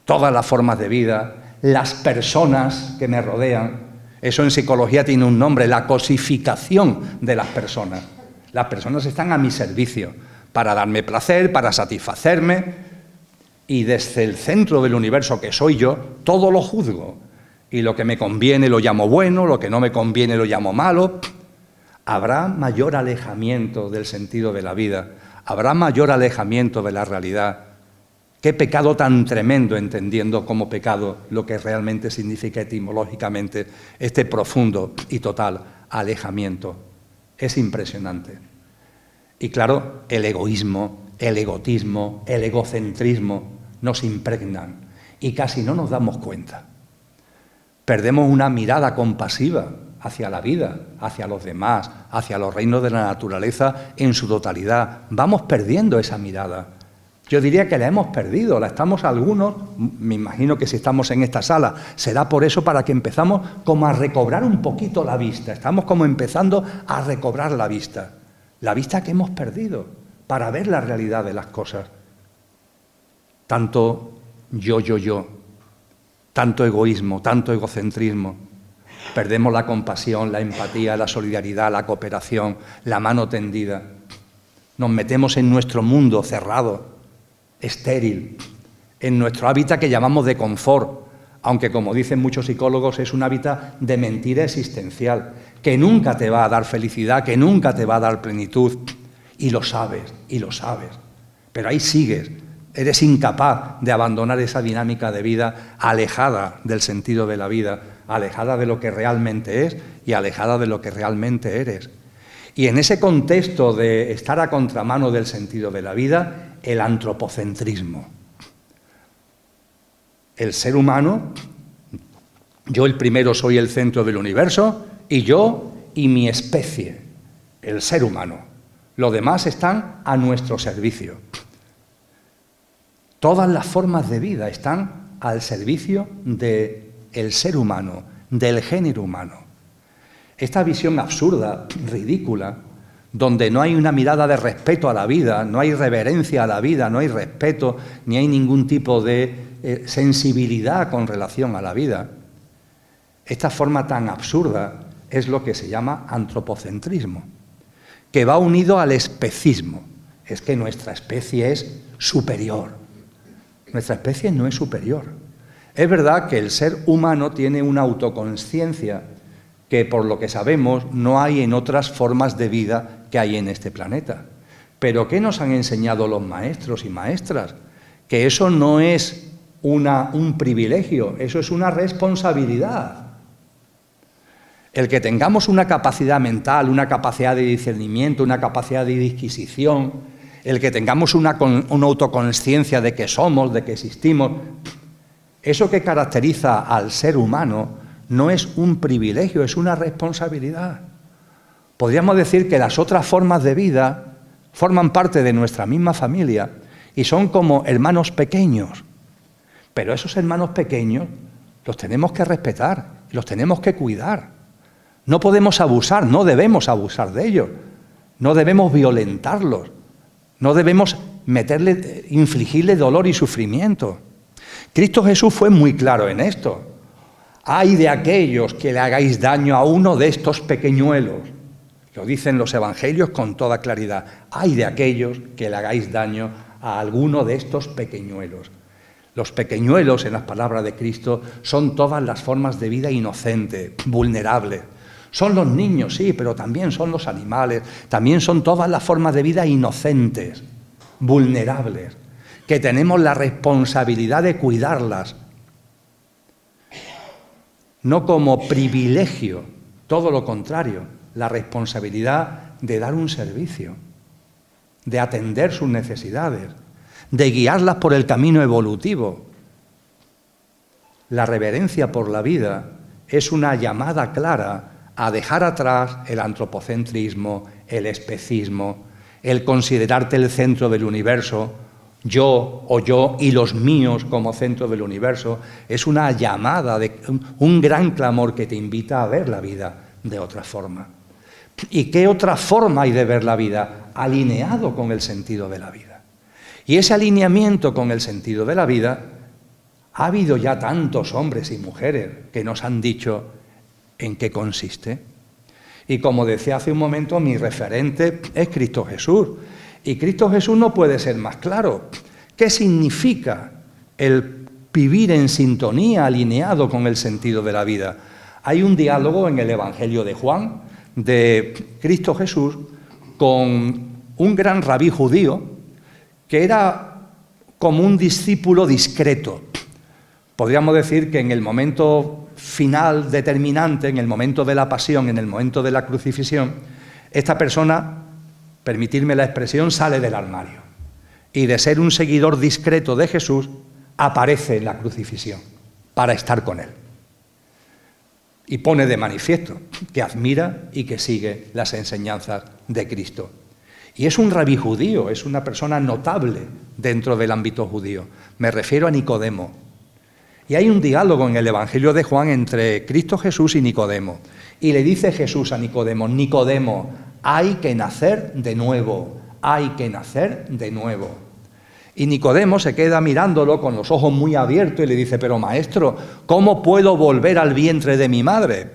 todas las formas de vida, las personas que me rodean. Eso en psicología tiene un nombre, la cosificación de las personas. Las personas están a mi servicio para darme placer, para satisfacerme, y desde el centro del universo que soy yo, todo lo juzgo. Y lo que me conviene lo llamo bueno, lo que no me conviene lo llamo malo. Habrá mayor alejamiento del sentido de la vida, habrá mayor alejamiento de la realidad. Qué pecado tan tremendo, entendiendo como pecado lo que realmente significa etimológicamente este profundo y total alejamiento. Es impresionante. Y claro, el egoísmo, el egotismo, el egocentrismo nos impregnan y casi no nos damos cuenta. Perdemos una mirada compasiva hacia la vida, hacia los demás, hacia los reinos de la naturaleza en su totalidad. Vamos perdiendo esa mirada. Yo diría que la hemos perdido, la estamos algunos, me imagino que si estamos en esta sala, será por eso para que empezamos como a recobrar un poquito la vista, estamos como empezando a recobrar la vista que hemos perdido para ver la realidad de las cosas. Tanto yo, tanto egoísmo, tanto egocentrismo, perdemos la compasión, la empatía, la solidaridad, la cooperación, la mano tendida, nos metemos en nuestro mundo cerrado, estéril, en nuestro hábitat que llamamos de confort, aunque como dicen muchos psicólogos es un hábitat de mentira existencial, que nunca te va a dar felicidad, que nunca te va a dar plenitud, y lo sabes, pero ahí sigues, eres incapaz de abandonar esa dinámica de vida alejada del sentido de la vida, alejada de lo que realmente es y alejada de lo que realmente eres. Y en ese contexto de estar a contramano del sentido de la vida, el antropocentrismo. El ser humano, yo el primero soy el centro del universo, y yo y mi especie, el ser humano. Los demás están a nuestro servicio. Todas las formas de vida están al servicio del ser humano, del género humano. Esta visión absurda, ridícula, donde no hay una mirada de respeto a la vida, no hay reverencia a la vida, no hay respeto, ni hay ningún tipo de sensibilidad con relación a la vida. Esta forma tan absurda es lo que se llama antropocentrismo, que va unido al especismo. Es que nuestra especie es superior. Nuestra especie no es superior. Es verdad que el ser humano tiene una autoconsciencia que, por lo que sabemos, no hay en otras formas de vida que hay en este planeta. Pero ¿qué nos han enseñado los maestros y maestras? Que eso no es un privilegio, eso es una responsabilidad. El que tengamos una capacidad mental, una capacidad de discernimiento, una capacidad de disquisición, el que tengamos una autoconsciencia de que somos, de que existimos, eso que caracteriza al ser humano no es un privilegio, es una responsabilidad. Podríamos decir que las otras formas de vida forman parte de nuestra misma familia y son como hermanos pequeños. Pero esos hermanos pequeños los tenemos que respetar, los tenemos que cuidar. No podemos abusar, no debemos abusar de ellos, no debemos violentarlos, no debemos infligirle dolor y sufrimiento. Cristo Jesús fue muy claro en esto. ¡Ay de aquellos que le hagáis daño a uno de estos pequeñuelos! Lo dicen los evangelios con toda claridad. ¡Ay de aquellos que le hagáis daño a alguno de estos pequeñuelos! Los pequeñuelos, en las palabras de Cristo, son todas las formas de vida inocente, vulnerable. Son los niños, sí, pero también son los animales, también son todas las formas de vida inocentes, vulnerables, que tenemos la responsabilidad de cuidarlas. No como privilegio, todo lo contrario, la responsabilidad de dar un servicio, de atender sus necesidades, de guiarlas por el camino evolutivo. La reverencia por la vida es una llamada clara a dejar atrás el antropocentrismo, el especismo, el considerarte el centro del universo, yo y los míos como centro del universo. Es una llamada, un gran clamor que te invita a ver la vida de otra forma. ¿Y qué otra forma hay de ver la vida? Alineado con el sentido de la vida. Y ese alineamiento con el sentido de la vida, ha habido ya tantos hombres y mujeres que nos han dicho en qué consiste. Y como decía hace un momento, mi referente es Cristo Jesús. Y Cristo Jesús no puede ser más claro. ¿Qué significa el vivir en sintonía, alineado con el sentido de la vida? Hay un diálogo en el Evangelio de Juan, de Cristo Jesús, con un gran rabí judío, que era como un discípulo discreto. Podríamos decir que en el momento final determinante, en el momento de la pasión, en el momento de la crucifixión, esta persona, permitirme la expresión, sale del armario. Y de ser un seguidor discreto de Jesús, aparece en la crucifixión para estar con él. Y pone de manifiesto que admira y que sigue las enseñanzas de Cristo. Y es un rabí judío, es una persona notable dentro del ámbito judío. Me refiero a Nicodemo. Y hay un diálogo en el Evangelio de Juan entre Cristo Jesús y Nicodemo. Y le dice Jesús a Nicodemo: Nicodemo, hay que nacer de nuevo, hay que nacer de nuevo. Y Nicodemo se queda mirándolo con los ojos muy abiertos y le dice: pero maestro, ¿cómo puedo volver al vientre de mi madre?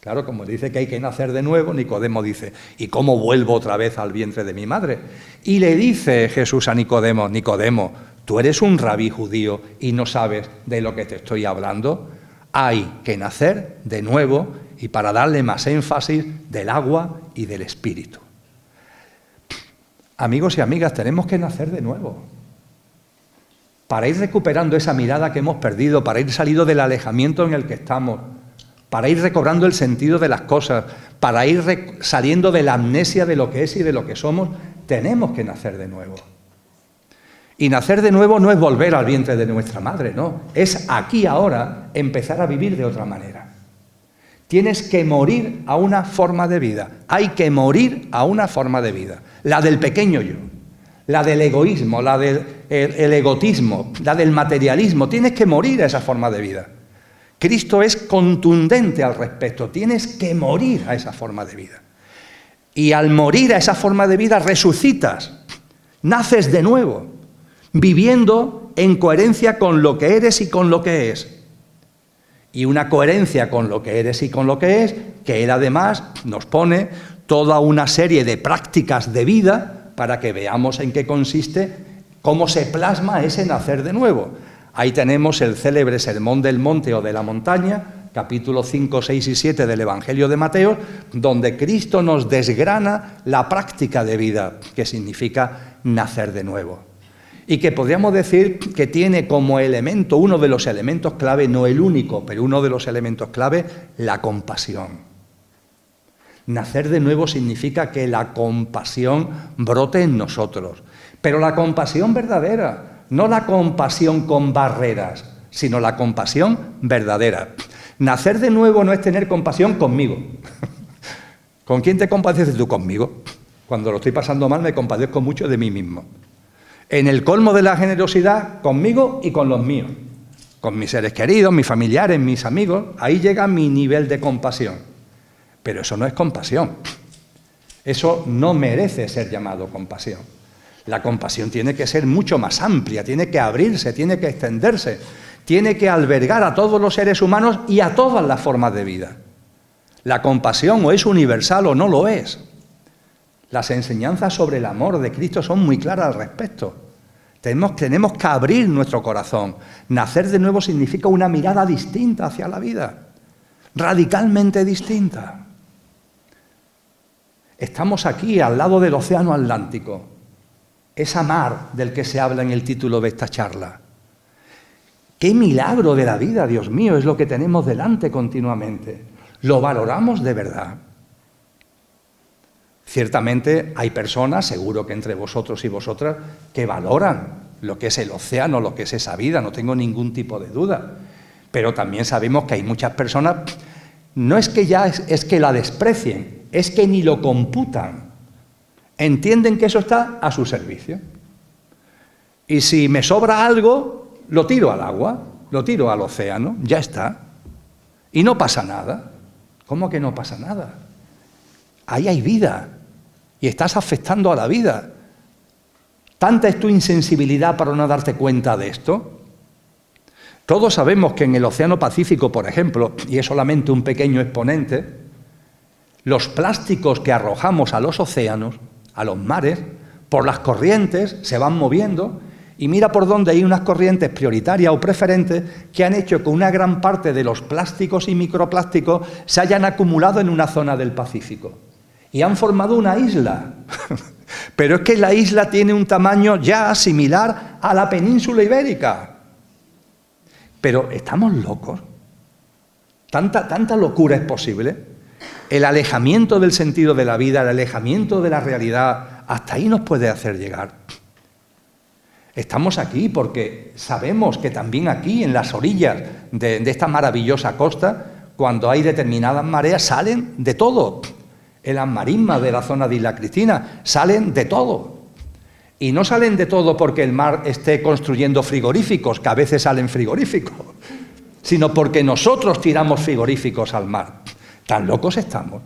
Claro, como dice que hay que nacer de nuevo, Nicodemo dice: ¿y cómo vuelvo otra vez al vientre de mi madre? Y le dice Jesús a Nicodemo: Nicodemo, tú eres un rabí judío y no sabes de lo que te estoy hablando. Hay que nacer de nuevo, y para darle más énfasis, del agua y del espíritu. Amigos y amigas, tenemos que nacer de nuevo para ir recuperando esa mirada que hemos perdido, para ir saliendo del alejamiento en el que estamos, para ir recobrando el sentido de las cosas, para ir saliendo de la amnesia de lo que es y de lo que somos. Tenemos que nacer de nuevo. Y nacer de nuevo no es volver al vientre de nuestra madre, no. Es aquí ahora empezar a vivir de otra manera. Tienes que morir a una forma de vida. Hay que morir a una forma de vida. La del pequeño yo, la del egoísmo, la del egotismo, la del materialismo. Tienes que morir a esa forma de vida. Cristo es contundente al respecto. Tienes que morir a esa forma de vida. Y al morir a esa forma de vida resucitas, naces de nuevo, viviendo en coherencia con lo que eres y con lo que es. Y una coherencia con lo que eres y con lo que es, que Él además nos pone toda una serie de prácticas de vida para que veamos en qué consiste, cómo se plasma ese nacer de nuevo. Ahí tenemos el célebre Sermón del Monte o de la Montaña, capítulos 5, 6 y 7 del Evangelio de Mateo, donde Cristo nos desgrana la práctica de vida, que significa nacer de nuevo. Y que podríamos decir que tiene como elemento, uno de los elementos clave, no el único, pero uno de los elementos clave, la compasión. Nacer de nuevo significa que la compasión brote en nosotros, pero la compasión verdadera, no la compasión con barreras, sino la compasión verdadera. Nacer de nuevo no es tener compasión conmigo. ¿Con quién te compadeces tú? Conmigo. Cuando lo estoy pasando mal me compadezco mucho de mí mismo. En el colmo de la generosidad, conmigo y con los míos. Con mis seres queridos, mis familiares, mis amigos, ahí llega mi nivel de compasión. Pero eso no es compasión. Eso no merece ser llamado compasión. La compasión tiene que ser mucho más amplia, tiene que abrirse, tiene que extenderse, tiene que albergar a todos los seres humanos y a todas las formas de vida. La compasión o es universal o no lo es. Las enseñanzas sobre el amor de Cristo son muy claras al respecto. Tenemos que abrir nuestro corazón. Nacer de nuevo significa una mirada distinta hacia la vida, radicalmente distinta. Estamos aquí al lado del océano Atlántico, esa mar del que se habla en el título de esta charla. ¡Qué milagro de la vida, Dios mío! Es lo que tenemos delante continuamente. ¿Lo valoramos de verdad? Ciertamente hay personas, seguro que entre vosotros y vosotras, que valoran lo que es el océano, lo que es esa vida, no tengo ningún tipo de duda. Pero también sabemos que hay muchas personas no es que ya es que la desprecien, es que ni lo computan. Entienden que eso está a su servicio. Y si me sobra algo, lo tiro al agua, lo tiro al océano, ya está. Y no pasa nada. ¿Cómo que no pasa nada? Ahí hay vida y estás afectando a la vida. ¿Tanta es tu insensibilidad para no darte cuenta de esto? Todos sabemos que en el Océano Pacífico, por ejemplo, y es solamente un pequeño exponente, los plásticos que arrojamos a los océanos, a los mares, por las corrientes se van moviendo y mira por dónde hay unas corrientes prioritarias o preferentes que han hecho que una gran parte de los plásticos y microplásticos se hayan acumulado en una zona del Pacífico y han formado una isla. Pero es que la isla tiene un tamaño ya similar a la península ibérica. Pero ¿estamos locos? ¿Tanta locura es posible? El alejamiento del sentido de la vida, el alejamiento de la realidad, hasta ahí nos puede hacer llegar. Estamos aquí porque sabemos que también aquí, en las orillas de esta maravillosa costa, cuando hay determinadas mareas, salen de todo. En las marismas de la zona de Isla Cristina salen de todo. Y no salen de todo porque el mar esté construyendo frigoríficos, que a veces salen frigoríficos, sino porque nosotros tiramos frigoríficos al mar. Tan locos estamos.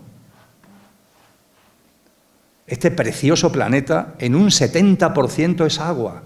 Este precioso planeta, en un 70% es agua.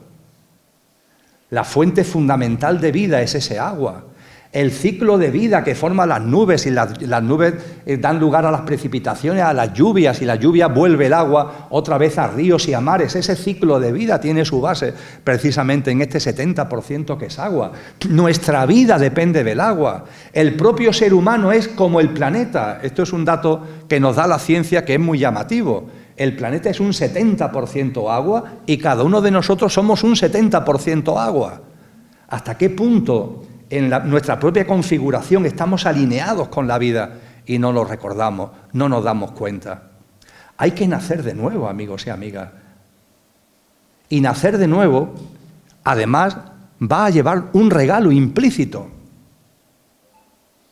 La fuente fundamental de vida es ese agua. El ciclo de vida que forma las nubes, y las nubes dan lugar a las precipitaciones, a las lluvias, y la lluvia vuelve el agua otra vez a ríos y a mares. Ese ciclo de vida tiene su base precisamente en este 70% que es agua. Nuestra vida depende del agua. El propio ser humano es como el planeta. Esto es un dato que nos da la ciencia que es muy llamativo. El planeta es un 70% agua y cada uno de nosotros somos un 70% agua. ¿Hasta qué punto en nuestra propia configuración estamos alineados con la vida y no lo recordamos, no nos damos cuenta? Hay que nacer de nuevo, amigos y amigas. Y nacer de nuevo, además, va a llevar un regalo implícito.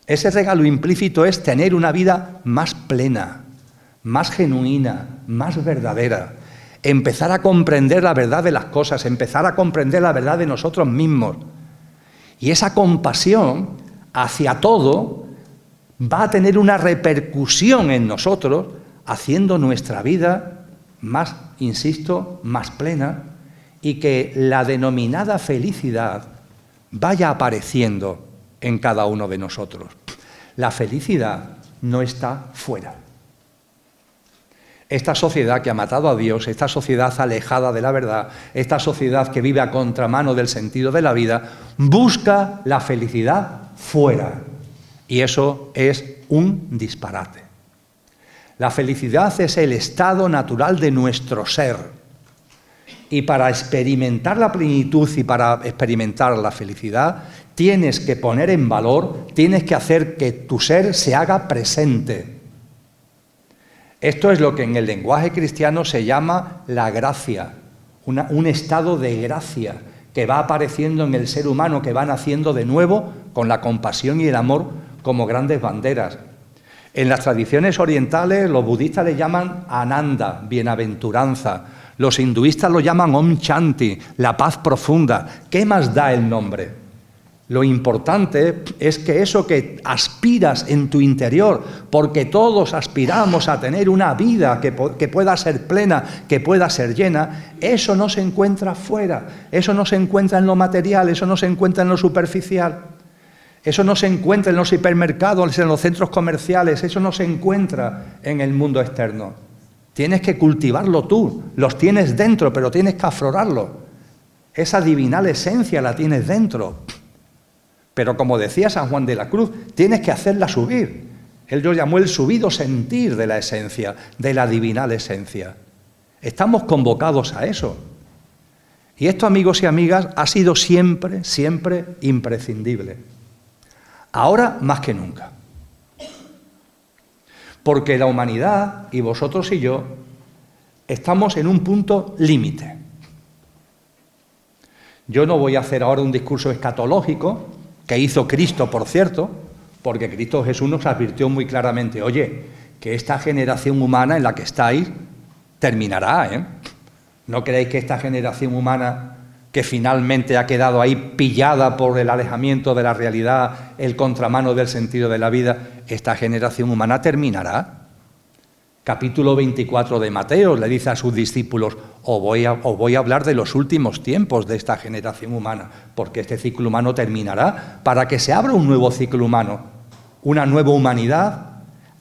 Ese regalo implícito es tener una vida más plena, más genuina, más verdadera. Empezar a comprender la verdad de las cosas, empezar a comprender la verdad de nosotros mismos. Y esa compasión hacia todo va a tener una repercusión en nosotros, haciendo nuestra vida más, insisto, más plena, y que la denominada felicidad vaya apareciendo en cada uno de nosotros. La felicidad no está fuera. Esta sociedad que ha matado a Dios, esta sociedad alejada de la verdad, esta sociedad que vive a contramano del sentido de la vida, busca la felicidad fuera. Y eso es un disparate. La felicidad es el estado natural de nuestro ser. Y para experimentar la plenitud y para experimentar la felicidad, tienes que poner en valor, tienes que hacer que tu ser se haga presente. Esto es lo que en el lenguaje cristiano se llama la gracia, un estado de gracia que va apareciendo en el ser humano, que va naciendo de nuevo con la compasión y el amor como grandes banderas. En las tradiciones orientales los budistas le llaman Ananda, bienaventuranza, los hinduistas lo llaman Om Shanti, la paz profunda. ¿Qué más da el nombre? Lo importante es que eso que aspiras en tu interior, porque todos aspiramos a tener una vida que pueda ser plena, que pueda ser llena, eso no se encuentra fuera, eso no se encuentra en lo material, eso no se encuentra en lo superficial, eso no se encuentra en los hipermercados, en los centros comerciales, eso no se encuentra en el mundo externo. Tienes que cultivarlo tú, los tienes dentro, pero tienes que aflorarlo. Esa divinal esencia la tienes dentro. Pero como decía San Juan de la Cruz, tienes que hacerla subir. Él lo llamó el subido sentir de la esencia, de la divinal esencia. Estamos convocados a eso. Y esto, amigos y amigas, ha sido siempre, siempre imprescindible. Ahora más que nunca. Porque la humanidad, y vosotros y yo, estamos en un punto límite. Yo no voy a hacer ahora un discurso escatológico, que hizo Cristo, por cierto, porque Cristo Jesús nos advirtió muy claramente, oye, que esta generación humana en la que estáis terminará, ¿eh? ¿No creéis que esta generación humana que finalmente ha quedado ahí pillada por el alejamiento de la realidad, el contramano del sentido de la vida, esta generación humana terminará? Capítulo 24 de Mateo le dice a sus discípulos, os voy a hablar de los últimos tiempos de esta generación humana, porque este ciclo humano terminará para que se abra un nuevo ciclo humano, una nueva humanidad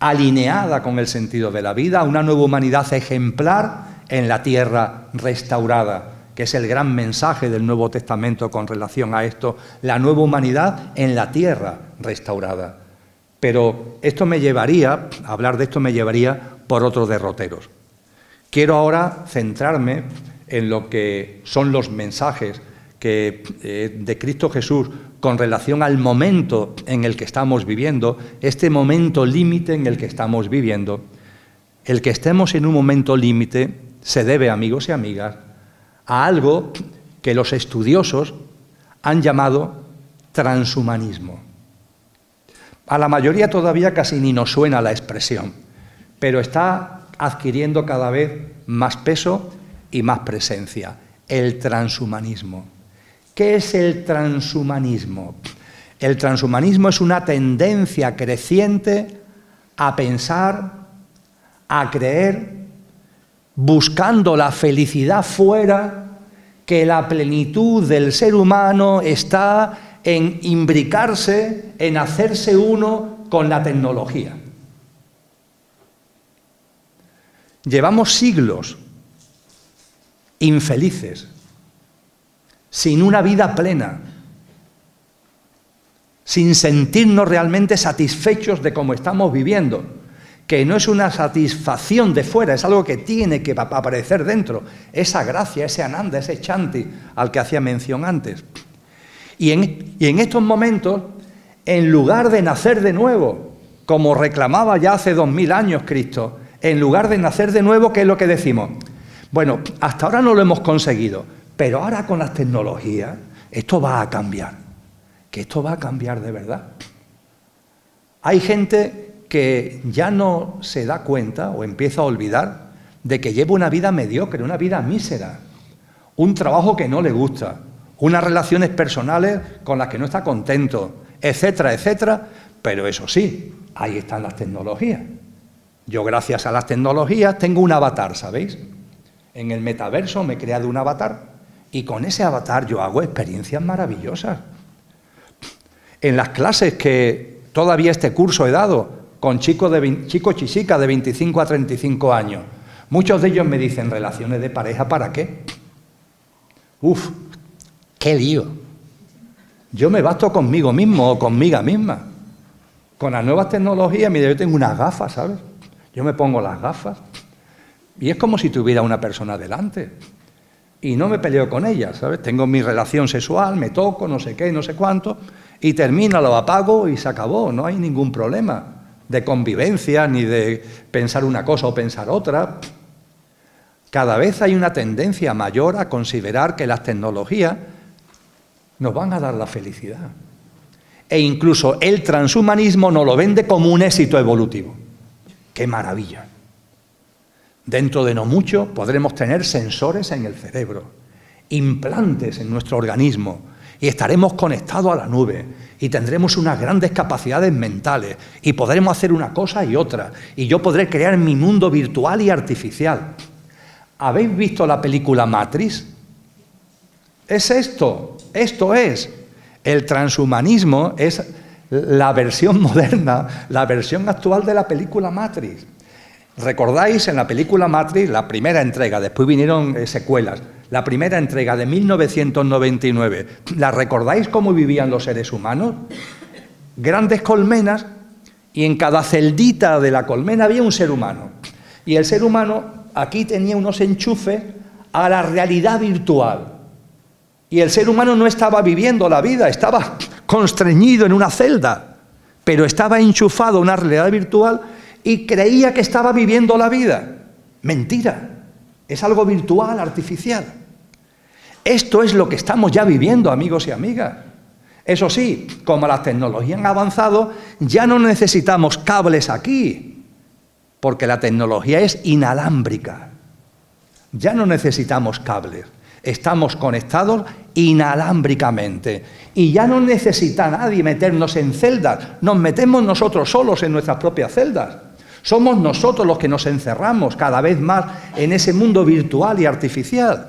alineada con el sentido de la vida, una nueva humanidad ejemplar en la tierra restaurada, que es el gran mensaje del Nuevo Testamento con relación a esto, la nueva humanidad en la tierra restaurada. Pero hablar de esto me llevaría por otros derroteros. Quiero ahora centrarme en lo que son los mensajes de Cristo Jesús con relación al momento en el que estamos viviendo, este momento límite en el que estamos viviendo. El que estemos en un momento límite se debe, amigos y amigas, a algo que los estudiosos han llamado transhumanismo. A la mayoría todavía casi ni nos suena la expresión, pero está adquiriendo cada vez más peso y más presencia. El transhumanismo. ¿Qué es el transhumanismo? El transhumanismo es una tendencia creciente a pensar, a creer, buscando la felicidad fuera, que la plenitud del ser humano está en imbricarse, en hacerse uno con la tecnología. Llevamos siglos infelices, sin una vida plena, sin sentirnos realmente satisfechos de cómo estamos viviendo, que no es una satisfacción de fuera, es algo que tiene que aparecer dentro, esa gracia, ese ananda, ese chanti al que hacía mención antes. Y en estos momentos, en lugar de nacer de nuevo, como reclamaba ya hace 2000 años Cristo, en lugar de nacer de nuevo, ¿qué es lo que decimos? Bueno, hasta ahora no lo hemos conseguido, pero ahora con las tecnologías esto va a cambiar, que esto va a cambiar de verdad. Hay gente que ya no se da cuenta o empieza a olvidar de que lleva una vida mediocre, una vida mísera, un trabajo que no le gusta, unas relaciones personales con las que no está contento, etcétera, etcétera, pero eso sí, ahí están las tecnologías. Yo, gracias a las tecnologías, tengo un avatar, ¿sabéis? En el metaverso me he creado un avatar y con ese avatar yo hago experiencias maravillosas. En las clases que todavía este curso he dado con chicos y chicas de 25 a 35 años, muchos de ellos me dicen, ¿relaciones de pareja para qué? ¡Uf! ¡Qué lío! Yo me basto conmigo mismo o conmigo misma. Con las nuevas tecnologías, mira, yo tengo unas gafas, ¿sabes? Yo me pongo las gafas y es como si tuviera una persona delante. Y no me peleo con ella, ¿sabes? Tengo mi relación sexual, me toco, no sé qué, no sé cuánto, y termina, lo apago y se acabó. No hay ningún problema de convivencia ni de pensar una cosa o pensar otra. Cada vez hay una tendencia mayor a considerar que las tecnologías nos van a dar la felicidad. E incluso el transhumanismo nos lo vende como un éxito evolutivo. ¡Qué maravilla! Dentro de no mucho podremos tener sensores en el cerebro, implantes en nuestro organismo, y estaremos conectados a la nube, y tendremos unas grandes capacidades mentales, y podremos hacer una cosa y otra, y yo podré crear mi mundo virtual y artificial. ¿Habéis visto la película Matrix? Es esto es. El transhumanismo es la versión moderna, la versión actual de la película Matrix. ¿Recordáis en la película Matrix, la primera entrega, después vinieron secuelas, la primera entrega de 1999, ¿la recordáis cómo vivían los seres humanos? Grandes colmenas y en cada celdita de la colmena había un ser humano. Y el ser humano aquí tenía unos enchufes a la realidad virtual. Y el ser humano no estaba viviendo la vida, estaba constreñido en una celda, pero estaba enchufado a una realidad virtual y creía que estaba viviendo la vida. Mentira, es algo virtual, artificial. Esto es lo que estamos ya viviendo, amigos y amigas. Eso sí, como las tecnologías han avanzado, ya no necesitamos cables aquí, porque la tecnología es inalámbrica. Ya no necesitamos cables, estamos conectados inalámbricamente. Y ya no necesita nadie meternos en celdas, nos metemos nosotros solos en nuestras propias celdas. Somos nosotros los que nos encerramos cada vez más en ese mundo virtual y artificial.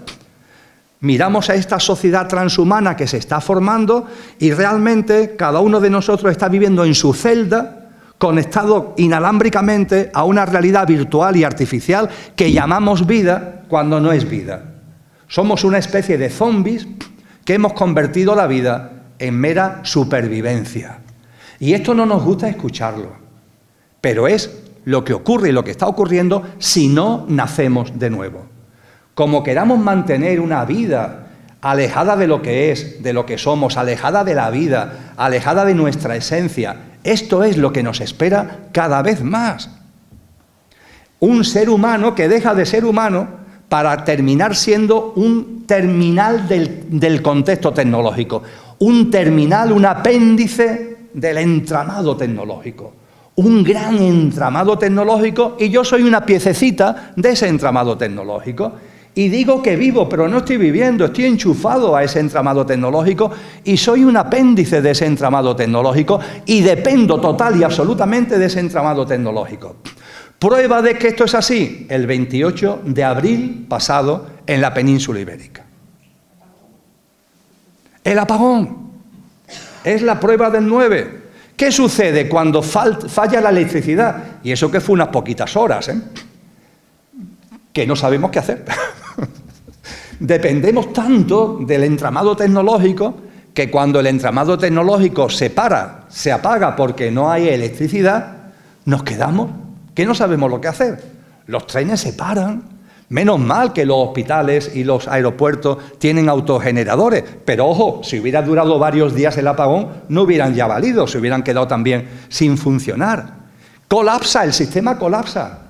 Miramos a esta sociedad transhumana que se está formando y realmente cada uno de nosotros está viviendo en su celda, conectado inalámbricamente a una realidad virtual y artificial que llamamos vida cuando no es vida. Somos una especie de zombies que hemos convertido la vida en mera supervivencia. Y esto no nos gusta escucharlo, pero es lo que ocurre y lo que está ocurriendo si no nacemos de nuevo. Como queramos mantener una vida alejada de lo que es, de lo que somos, alejada de la vida, alejada de nuestra esencia, esto es lo que nos espera cada vez más. Un ser humano que deja de ser humano para terminar siendo un terminal del contexto tecnológico, un terminal, un apéndice del entramado tecnológico. Un gran entramado tecnológico y yo soy una piececita de ese entramado tecnológico. Y digo que vivo, pero no estoy viviendo, estoy enchufado a ese entramado tecnológico y soy un apéndice de ese entramado tecnológico y dependo total y absolutamente de ese entramado tecnológico. Prueba de que esto es así, el 28 de abril pasado en la península ibérica. El apagón es la prueba del 9. ¿Qué sucede cuando falla la electricidad? Y eso que fue unas poquitas horas, que no sabemos qué hacer. Dependemos tanto del entramado tecnológico que cuando el entramado tecnológico se apaga porque no hay electricidad, nos quedamos que no sabemos lo que hacer. Los trenes se paran. Menos mal que los hospitales y los aeropuertos tienen autogeneradores, pero ojo, si hubiera durado varios días el apagón, no hubieran ya valido, se hubieran quedado también sin funcionar. Colapsa, el sistema colapsa.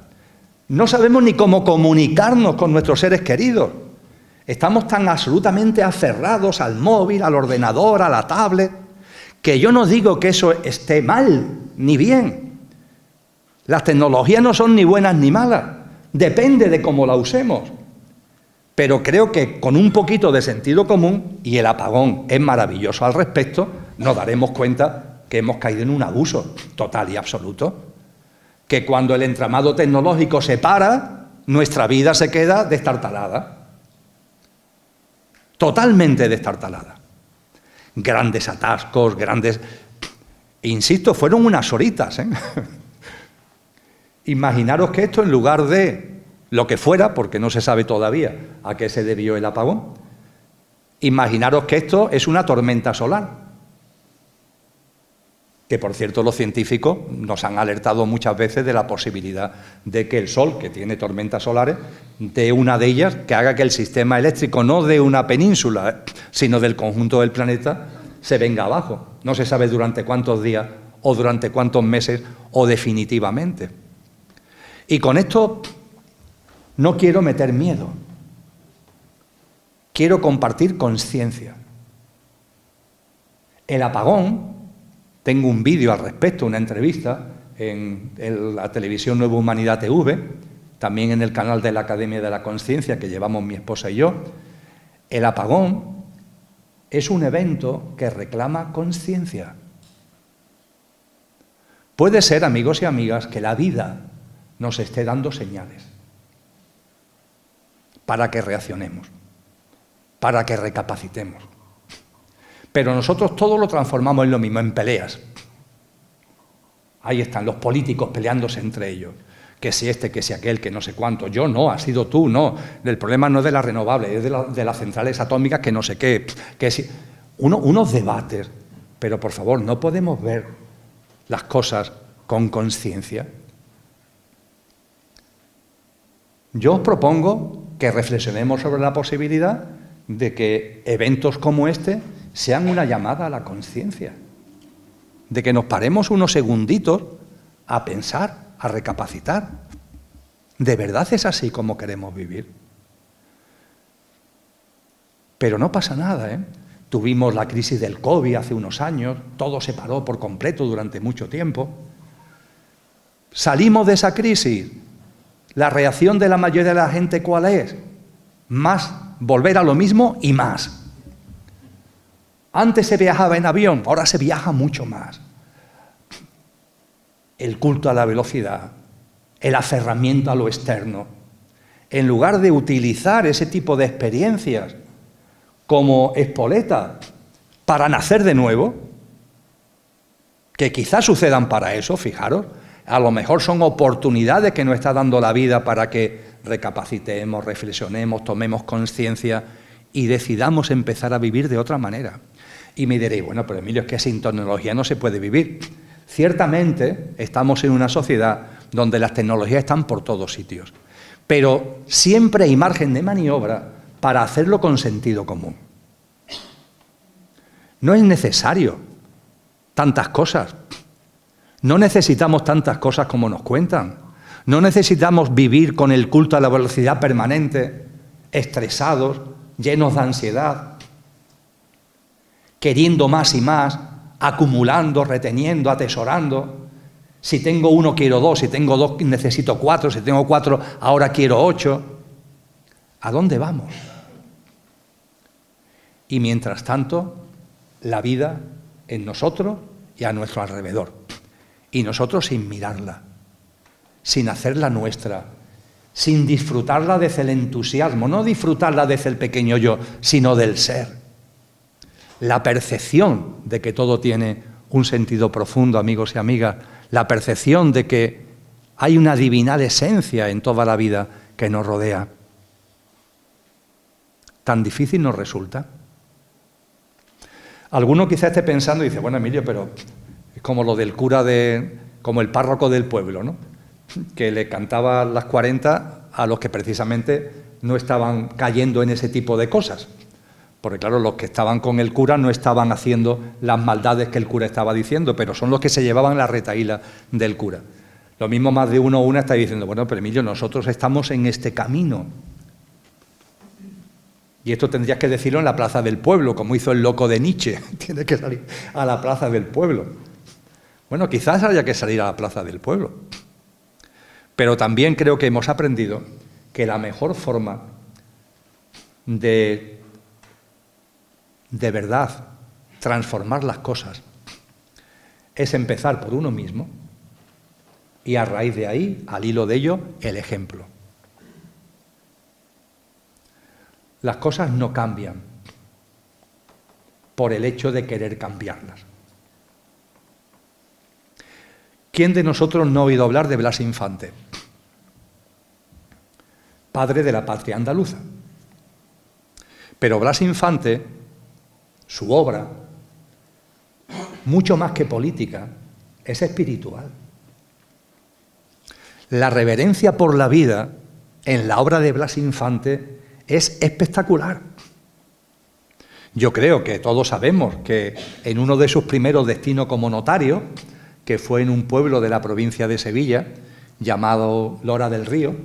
No sabemos ni cómo comunicarnos con nuestros seres queridos. Estamos tan absolutamente aferrados al móvil, al ordenador, a la tablet, que yo no digo que eso esté mal ni bien. Las tecnologías no son ni buenas ni malas. Depende de cómo la usemos. Pero creo que con un poquito de sentido común, y el apagón es maravilloso al respecto, nos daremos cuenta que hemos caído en un abuso total y absoluto. Que cuando el entramado tecnológico se para, nuestra vida se queda destartalada. Totalmente destartalada. Grandes atascos, grandes... Insisto, fueron unas horitas, Imaginaros que esto, en lugar de lo que fuera, porque no se sabe todavía a qué se debió el apagón, imaginaros que esto es una tormenta solar. Que, por cierto, los científicos nos han alertado muchas veces de la posibilidad de que el Sol, que tiene tormentas solares, de una de ellas, que haga que el sistema eléctrico, no de una península, sino del conjunto del planeta, se venga abajo. No se sabe durante cuántos días, o durante cuántos meses, o definitivamente. Y con esto no quiero meter miedo. Quiero compartir conciencia. El apagón, tengo un vídeo al respecto, una entrevista en la televisión Nueva Humanidad TV, también en el canal de la Academia de la Conciencia que llevamos mi esposa y yo. El apagón es un evento que reclama conciencia. Puede ser, amigos y amigas, que la vida nos esté dando señales para que reaccionemos, para que recapacitemos. Pero nosotros todo lo transformamos en lo mismo, en peleas. Ahí están los políticos peleándose entre ellos. Que si este, que si aquel, que no sé cuánto. Yo no, has sido tú, no. El problema no es de las renovables, es de las centrales atómicas, que no sé qué. Que si... unos debates. Pero, por favor, no podemos ver las cosas con conciencia. Yo os propongo que reflexionemos sobre la posibilidad de que eventos como este sean una llamada a la conciencia, de que nos paremos unos segunditos a pensar, a recapacitar. ¿De verdad es así como queremos vivir? Pero no pasa nada, Tuvimos la crisis del COVID hace unos años, todo se paró por completo durante mucho tiempo. Salimos de esa crisis. La reacción de la mayoría de la gente, ¿cuál es? Más, volver a lo mismo y más. Antes se viajaba en avión, ahora se viaja mucho más. El culto a la velocidad, el aferramiento a lo externo. En lugar de utilizar ese tipo de experiencias como espoleta para nacer de nuevo, que quizás sucedan para eso, fijaros, a lo mejor son oportunidades que nos está dando la vida para que recapacitemos, reflexionemos, tomemos conciencia y decidamos empezar a vivir de otra manera. Y me diréis, bueno, pero Emilio, es que sin tecnología no se puede vivir. Ciertamente estamos en una sociedad donde las tecnologías están por todos sitios, pero siempre hay margen de maniobra para hacerlo con sentido común. No es necesario tantas cosas. No necesitamos tantas cosas como nos cuentan. No necesitamos vivir con el culto a la velocidad permanente, estresados, llenos de ansiedad, queriendo más y más, acumulando, reteniendo, atesorando. Si tengo uno, quiero dos. Si tengo dos, necesito cuatro. Si tengo cuatro, ahora quiero 8. ¿A dónde vamos? Y mientras tanto, la vida en nosotros y a nuestro alrededor. Y nosotros sin mirarla, sin hacerla nuestra, sin disfrutarla desde el entusiasmo, no disfrutarla desde el pequeño yo, sino del ser. La percepción de que todo tiene un sentido profundo, amigos y amigas, la percepción de que hay una divinal esencia en toda la vida que nos rodea. ¿Tan difícil nos resulta? Alguno quizá esté pensando y dice, bueno, Emilio, pero es como lo del cura como el párroco del pueblo, ¿no? Que le cantaba las 40 a los que precisamente no estaban cayendo en ese tipo de cosas. Porque claro, los que estaban con el cura no estaban haciendo las maldades que el cura estaba diciendo, pero son los que se llevaban la retahíla del cura. Lo mismo más de uno o una está diciendo, bueno, pero Emilio, nosotros estamos en este camino. Y esto tendrías que decirlo en la plaza del pueblo, como hizo el loco de Nietzsche. Tiene que salir a la plaza del pueblo. Bueno, quizás haya que salir a la plaza del pueblo. Pero también creo que hemos aprendido que la mejor forma de verdad transformar las cosas es empezar por uno mismo y a raíz de ahí, al hilo de ello, el ejemplo. Las cosas no cambian por el hecho de querer cambiarlas. ¿Quién de nosotros no ha oído hablar de Blas Infante? Padre de la patria andaluza. Pero Blas Infante, su obra, mucho más que política, es espiritual. La reverencia por la vida en la obra de Blas Infante es espectacular. Yo creo que todos sabemos que en uno de sus primeros destinos como notario, que fue en un pueblo de la provincia de Sevilla, llamado Lora del Río,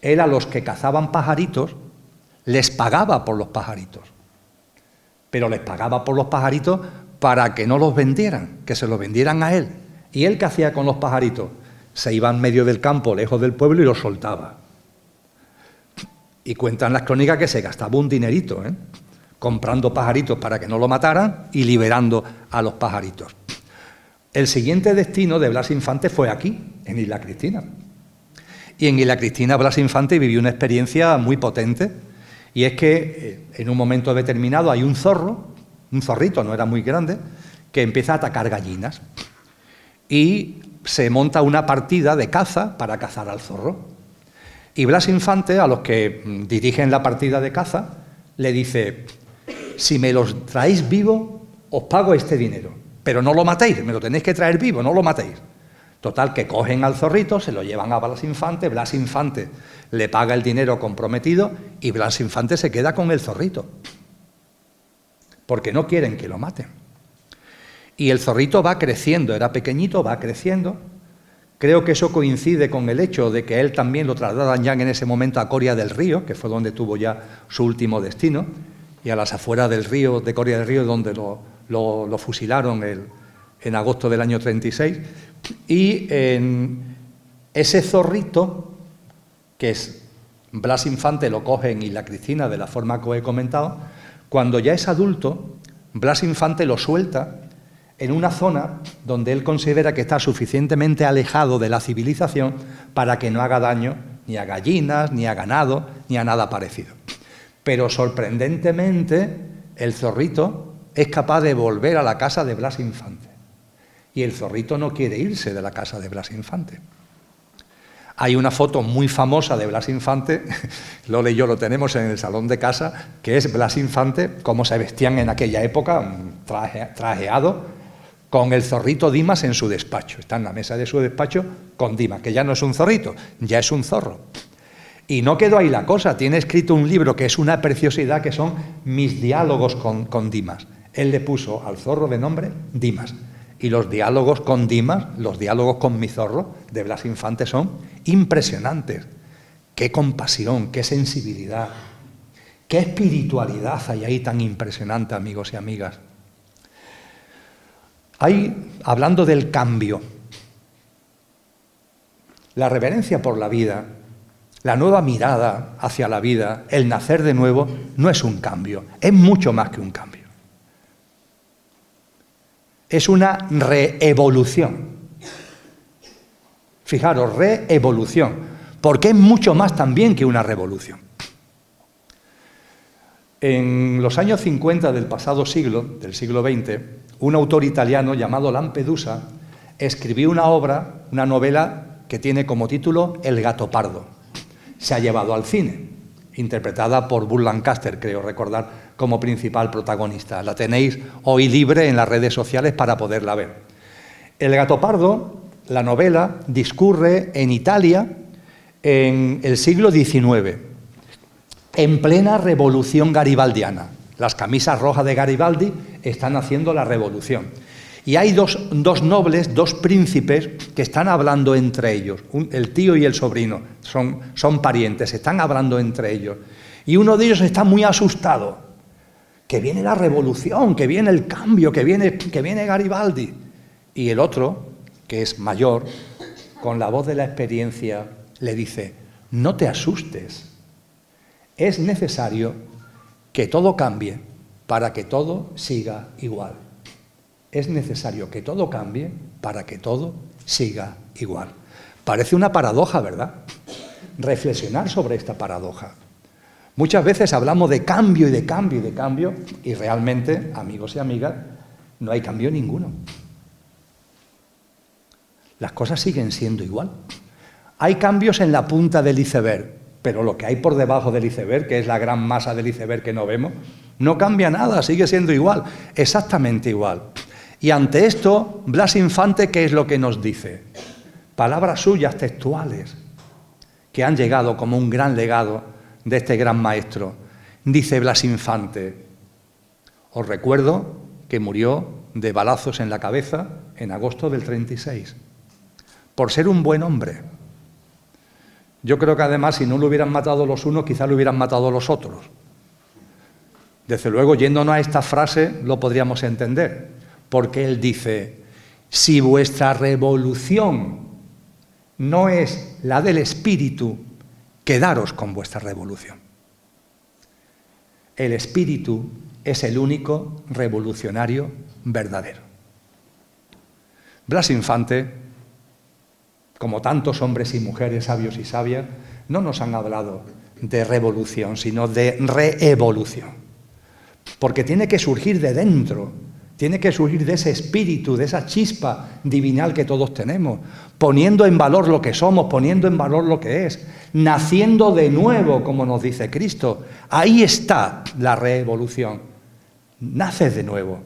él a los que cazaban pajaritos les pagaba por los pajaritos. Pero les pagaba por los pajaritos para que no los vendieran, que se los vendieran a él. ¿Y él qué hacía con los pajaritos? Se iba en medio del campo, lejos del pueblo, y los soltaba. Y cuentan las crónicas que se gastaba un dinerito, comprando pajaritos para que no lo mataran y liberando a los pajaritos. El siguiente destino de Blas Infante fue aquí, en Isla Cristina. Y en Isla Cristina Blas Infante vivió una experiencia muy potente, y es que en un momento determinado hay un zorro, un zorrito, no era muy grande, que empieza a atacar gallinas. Y se monta una partida de caza para cazar al zorro. Y Blas Infante, a los que dirigen la partida de caza, le dice, si me los traéis vivo, os pago este dinero, pero no lo matéis, me lo tenéis que traer vivo, no lo matéis. Total, que cogen al zorrito, se lo llevan a Blas Infante le paga el dinero comprometido y Blas Infante se queda con el zorrito, porque no quieren que lo maten. Y el zorrito va creciendo, era pequeñito, va creciendo. Creo que eso coincide con el hecho de que él también lo trasladan ya en ese momento a Coria del Río, que fue donde tuvo ya su último destino. y a las afueras del río, de Coria del Río, donde lo fusilaron en agosto del año 36. Y en ese zorrito, que es Blas Infante, lo coge en Isla Cristina de la forma que os he comentado, cuando ya es adulto, Blas Infante lo suelta en una zona donde él considera que está suficientemente alejado de la civilización para que no haga daño ni a gallinas, ni a ganado, ni a nada parecido. Pero sorprendentemente, el zorrito es capaz de volver a la casa de Blas Infante. Y el zorrito no quiere irse de la casa de Blas Infante. Hay una foto muy famosa de Blas Infante, Lola y yo lo tenemos en el salón de casa, que es Blas Infante, cómo se vestían en aquella época, trajeado, con el zorrito Dimas en su despacho. Está en la mesa de su despacho con Dimas, que ya no es un zorrito, ya es un zorro. Y no quedó ahí la cosa, tiene escrito un libro que es una preciosidad, que son mis diálogos con Dimas. Él le puso al zorro de nombre Dimas. Y los diálogos con Dimas, los diálogos con mi zorro de Blas Infante son impresionantes. Qué compasión, qué sensibilidad, qué espiritualidad hay ahí tan impresionante, amigos y amigas. Hablando del cambio, la reverencia por la vida, la nueva mirada hacia la vida, el nacer de nuevo, no es un cambio, es mucho más que un cambio. Es una reevolución. Fijaros, reevolución, porque es mucho más también que una revolución. En los años 50 del pasado siglo, del siglo XX, un autor italiano llamado Lampedusa escribió una obra, una novela que tiene como título El gato pardo. Se ha llevado al cine, interpretada por Burt Lancaster, creo recordar, como principal protagonista. La tenéis hoy libre en las redes sociales para poderla ver. El gato pardo, la novela, discurre en Italia en el siglo XIX, en plena revolución garibaldiana. Las camisas rojas de Garibaldi están haciendo la revolución. Y hay dos nobles, dos príncipes, que están hablando entre ellos. El tío y el sobrino son parientes, están hablando entre ellos. Y uno de ellos está muy asustado. Que viene la revolución, que viene el cambio, que viene Garibaldi. Y el otro, que es mayor, con la voz de la experiencia, le dice: no te asustes. Es necesario que todo cambie para que todo siga igual. Es necesario que todo cambie para que todo siga igual. Parece una paradoja, ¿verdad? Reflexionar sobre esta paradoja. Muchas veces hablamos de cambio y de cambio y de cambio, y realmente, amigos y amigas, no hay cambio ninguno. Las cosas siguen siendo igual. Hay cambios en la punta del iceberg, pero lo que hay por debajo del iceberg, que es la gran masa del iceberg que no vemos, no cambia nada, sigue siendo igual, exactamente igual. Y ante esto, Blas Infante, ¿qué es lo que nos dice? Palabras suyas textuales, que han llegado como un gran legado de este gran maestro. Dice Blas Infante: os recuerdo que murió de balazos en la cabeza en agosto del 36, por ser un buen hombre. Yo creo que además, si no lo hubieran matado los unos, quizás lo hubieran matado los otros. Desde luego, yéndonos a esta frase, lo podríamos entender, porque él dice: si vuestra revolución no es la del espíritu, quedaros con vuestra revolución. El espíritu es el único revolucionario verdadero. Blas Infante, como tantos hombres y mujeres sabios y sabias, no nos han hablado de revolución, sino de reevolución. Porque tiene que surgir de dentro, tiene que surgir de ese espíritu, de esa chispa divinal que todos tenemos, poniendo en valor lo que somos, poniendo en valor lo que es, naciendo de nuevo, como nos dice Cristo. Ahí está la reevolución. Naces de nuevo.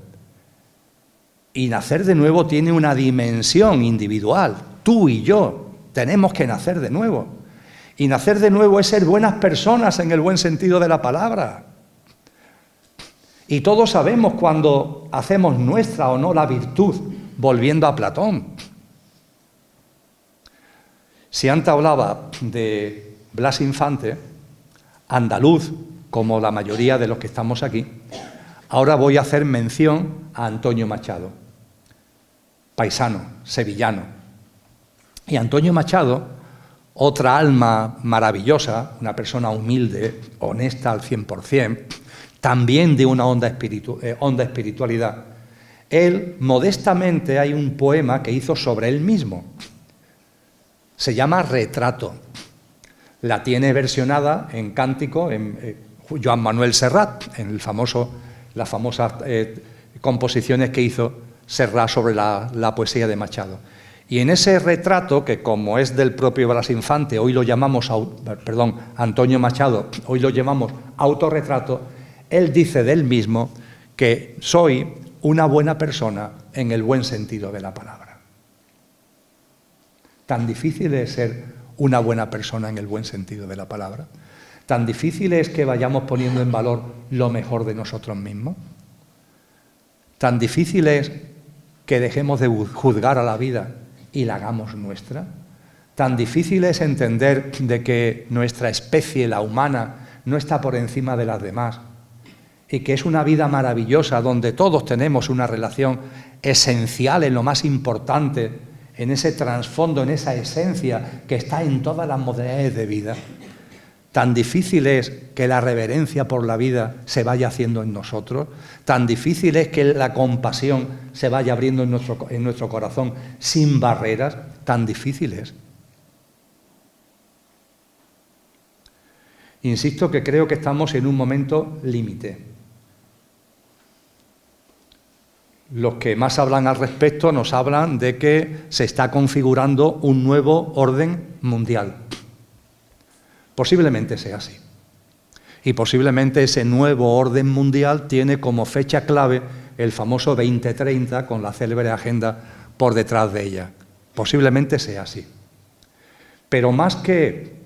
Y nacer de nuevo tiene una dimensión individual. Tú y yo tenemos que nacer de nuevo. Y nacer de nuevo es ser buenas personas en el buen sentido de la palabra. Y todos sabemos cuando hacemos nuestra o no la virtud, volviendo a Platón. Si antes hablaba de Blas Infante, andaluz, como la mayoría de los que estamos aquí, ahora voy a hacer mención a Antonio Machado, paisano, sevillano. Y Antonio Machado, otra alma maravillosa, una persona humilde, honesta al 100%, también de una honda espiritualidad. Él, modestamente, hay un poema que hizo sobre él mismo. Se llama Retrato. La tiene versionada en cántico en Joan Manuel Serrat, en las famosas composiciones que hizo Serrat sobre la poesía de Machado. Y en ese retrato, que como es del propio Blas Infante, hoy lo llamamos, Antonio Machado, hoy lo llamamos autorretrato, él dice de él mismo que soy una buena persona en el buen sentido de la palabra. Tan difícil es ser una buena persona en el buen sentido de la palabra. Tan difícil es que vayamos poniendo en valor lo mejor de nosotros mismos. Tan difícil es que dejemos de juzgar a la vida y la hagamos nuestra. Tan difícil es entender de que nuestra especie, la humana, no está por encima de las demás y que es una vida maravillosa donde todos tenemos una relación esencial en lo más importante, en ese trasfondo, en esa esencia que está en todas las modalidades de vida. Tan difícil es que la reverencia por la vida se vaya haciendo en nosotros, tan difícil es que la compasión se vaya abriendo en nuestro corazón sin barreras, tan difícil es. Insisto que creo que estamos en un momento límite. Los que más hablan al respecto nos hablan de que se está configurando un nuevo orden mundial. Posiblemente sea así. Y posiblemente ese nuevo orden mundial tiene como fecha clave el famoso 2030 con la célebre agenda por detrás de ella. Posiblemente sea así. Pero más que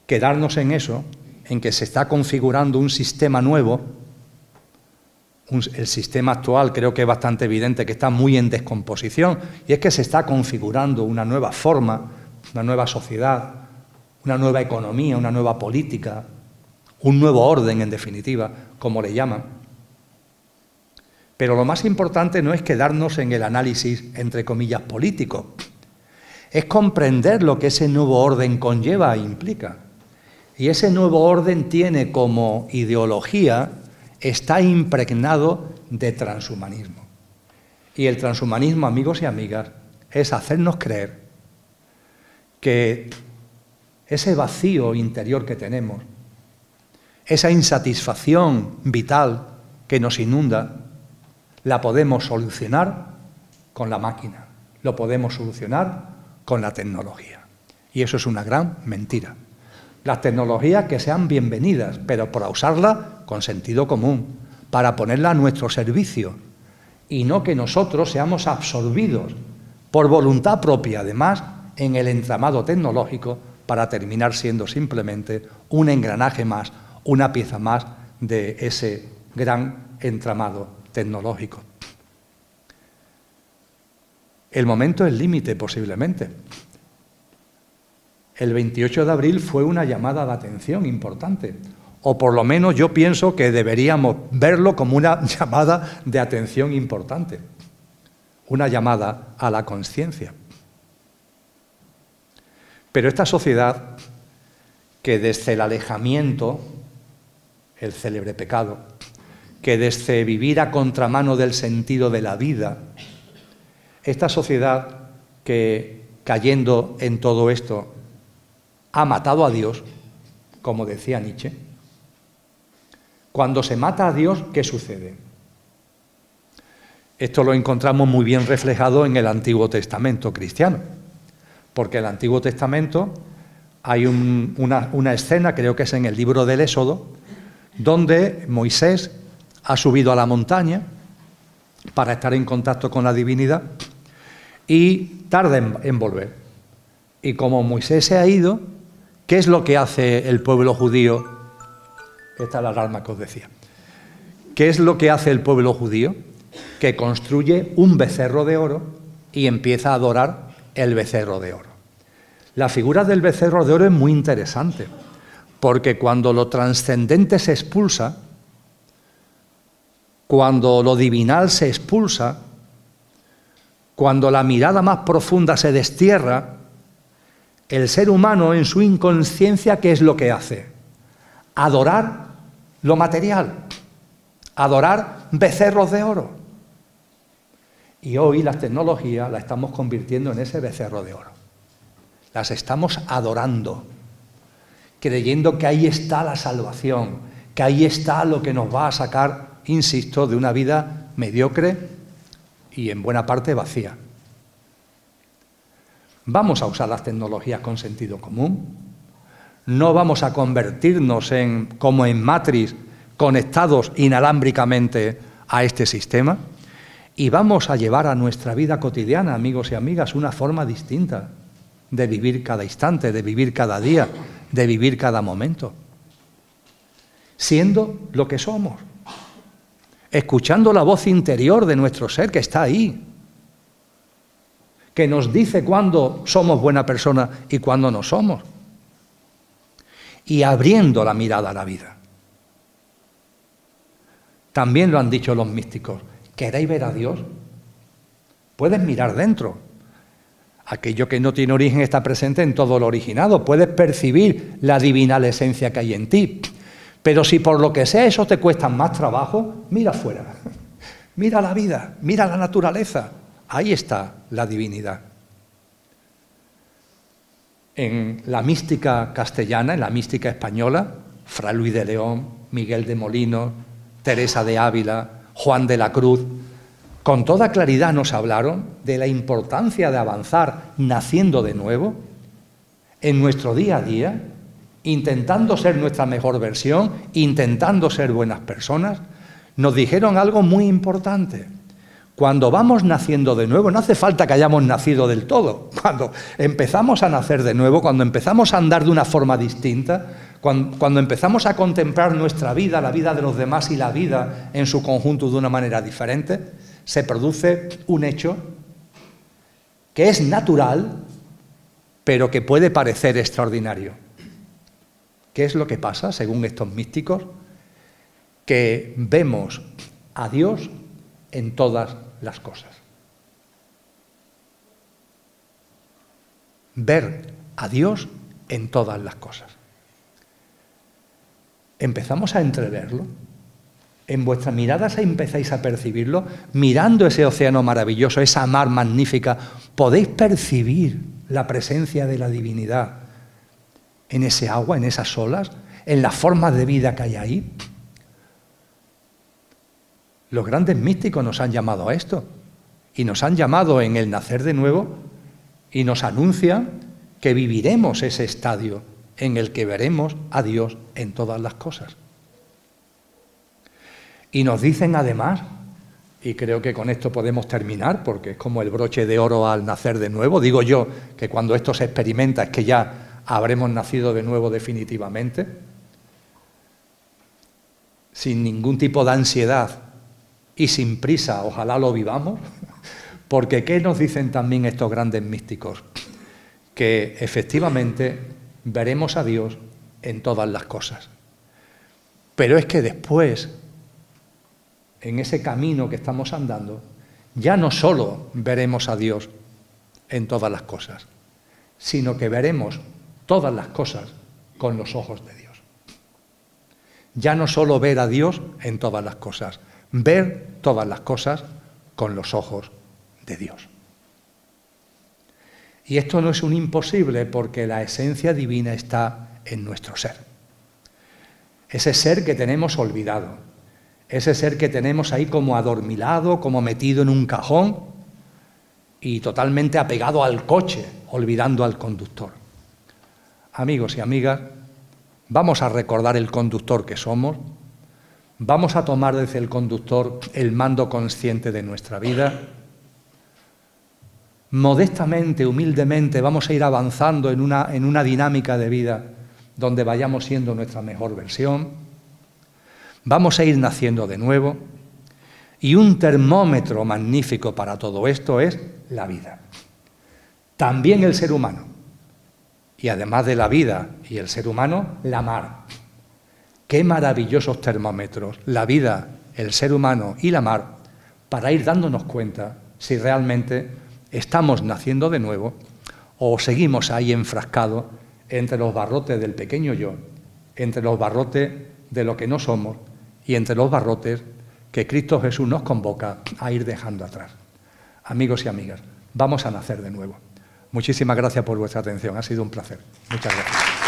quedarnos en eso, en que se está configurando un sistema nuevo, el sistema actual creo que es bastante evidente que está muy en descomposición, y es que se está configurando una nueva forma, una nueva sociedad, una nueva economía, una nueva política, un nuevo orden, en definitiva, como le llaman. Pero lo más importante no es quedarnos en el análisis, entre comillas, político, es comprender lo que ese nuevo orden conlleva e implica. Y ese nuevo orden tiene como ideología, está impregnado de transhumanismo. Y el transhumanismo, amigos y amigas, es hacernos creer que ese vacío interior que tenemos, esa insatisfacción vital que nos inunda, la podemos solucionar con la máquina, lo podemos solucionar con la tecnología. Y eso es una gran mentira. Las tecnologías que sean bienvenidas, pero para usarlas con sentido común, para ponerla a nuestro servicio, y no que nosotros seamos absorbidos por voluntad propia, además, en el entramado tecnológico, para terminar siendo simplemente un engranaje más, una pieza más de ese gran entramado tecnológico. El momento es límite, posiblemente. El 28 de abril fue una llamada de atención importante, o por lo menos yo pienso que deberíamos verlo como una llamada de atención importante, una llamada a la conciencia. Pero esta sociedad, que desde el alejamiento, el célebre pecado, que desde vivir a contramano del sentido de la vida, esta sociedad que, cayendo en todo esto, ha matado a Dios, como decía Nietzsche. Cuando se mata a Dios, ¿qué sucede? Esto lo encontramos muy bien reflejado en el Antiguo Testamento cristiano, porque en el Antiguo Testamento hay una escena, creo que es en el libro del Éxodo, donde Moisés ha subido a la montaña para estar en contacto con la divinidad y tarda en volver. Y como Moisés se ha ido, ¿qué es lo que hace el pueblo judío? Esta es la alarma que os decía. ¿Qué es lo que hace el pueblo judío? Que construye un becerro de oro y empieza a adorar el becerro de oro. La figura del becerro de oro es muy interesante, Porque cuando lo trascendente se expulsa, cuando lo divinal se expulsa, cuando la mirada más profunda se destierra, el ser humano en su inconsciencia, ¿qué es lo que hace? Adorar lo material, adorar becerros de oro. Y hoy las tecnologías las estamos convirtiendo en ese becerro de oro. Las estamos adorando, creyendo que ahí está la salvación, que ahí está lo que nos va a sacar, insisto, de una vida mediocre y en buena parte vacía. Vamos a usar las tecnologías con sentido común. No vamos a convertirnos como en Matrix, conectados inalámbricamente a este sistema. Y vamos a llevar a nuestra vida cotidiana, amigos y amigas, una forma distinta de vivir cada instante, de vivir cada día, de vivir cada momento. Siendo lo que somos. Escuchando la voz interior de nuestro ser que está ahí, que nos dice cuándo somos buena persona y cuándo no somos. Y abriendo la mirada a la vida. También lo han dicho los místicos. ¿Queréis ver a Dios? Puedes mirar dentro. Aquello que no tiene origen está presente en todo lo originado. Puedes percibir la divinal esencia que hay en ti. Pero si por lo que sea eso te cuesta más trabajo, mira afuera. Mira la vida, mira la naturaleza. Ahí está la divinidad. En la mística castellana, en la mística española, Fray Luis de León, Miguel de Molinos, Teresa de Ávila, Juan de la Cruz, con toda claridad nos hablaron de la importancia de avanzar naciendo de nuevo en nuestro día a día, intentando ser nuestra mejor versión, intentando ser buenas personas. Nos dijeron algo muy importante. Cuando vamos naciendo de nuevo, no hace falta que hayamos nacido del todo. Cuando empezamos a nacer de nuevo, cuando empezamos a andar de una forma distinta, cuando empezamos a contemplar nuestra vida, la vida de los demás y la vida en su conjunto de una manera diferente, se produce un hecho que es natural, pero que puede parecer extraordinario. ¿Qué es lo que pasa, según estos místicos? Que vemos a Dios en todas las cosas. Ver a Dios en todas las cosas. ¿Empezamos a entreverlo? ¿En vuestras miradas empezáis a percibirlo? Mirando ese océano maravilloso, esa mar magnífica, ¿podéis percibir la presencia de la divinidad en ese agua, en esas olas, en las formas de vida que hay ahí? Los grandes místicos nos han llamado a esto, y nos han llamado en el nacer de nuevo, y nos anuncian que viviremos ese estadio en el que veremos a Dios en todas las cosas. Y nos dicen además, y creo que con esto podemos terminar, porque es como el broche de oro al nacer de nuevo, digo yo que cuando esto se experimenta es que ya habremos nacido de nuevo definitivamente, sin ningún tipo de ansiedad y sin prisa, ojalá lo vivamos, porque ¿qué nos dicen también estos grandes místicos? Que efectivamente veremos a Dios en todas las cosas. Pero es que después, en ese camino que estamos andando, ya no solo veremos a Dios en todas las cosas, sino que veremos todas las cosas con los ojos de Dios. Ya no solo ver a Dios en todas las cosas, ver todas las cosas con los ojos de Dios. Y esto no es un imposible porque la esencia divina está en nuestro ser. Ese ser que tenemos olvidado, ese ser que tenemos ahí como adormilado, como metido en un cajón y totalmente apegado al coche, olvidando al conductor. Amigos y amigas, vamos a recordar el conductor que somos, vamos a tomar desde el conductor el mando consciente de nuestra vida. Modestamente, humildemente, vamos a ir avanzando en una dinámica de vida donde vayamos siendo nuestra mejor versión. Vamos a ir naciendo de nuevo. Y un termómetro magnífico para todo esto es la vida. También el ser humano. y además de la vida y el ser humano, la mar. Qué maravillosos termómetros, la vida, el ser humano y la mar, para ir dándonos cuenta si realmente estamos naciendo de nuevo o seguimos ahí enfrascados entre los barrotes del pequeño yo, entre los barrotes de lo que no somos y entre los barrotes que Cristo Jesús nos convoca a ir dejando atrás. Amigos y amigas, vamos a nacer de nuevo. Muchísimas gracias por vuestra atención, ha sido un placer. Muchas gracias.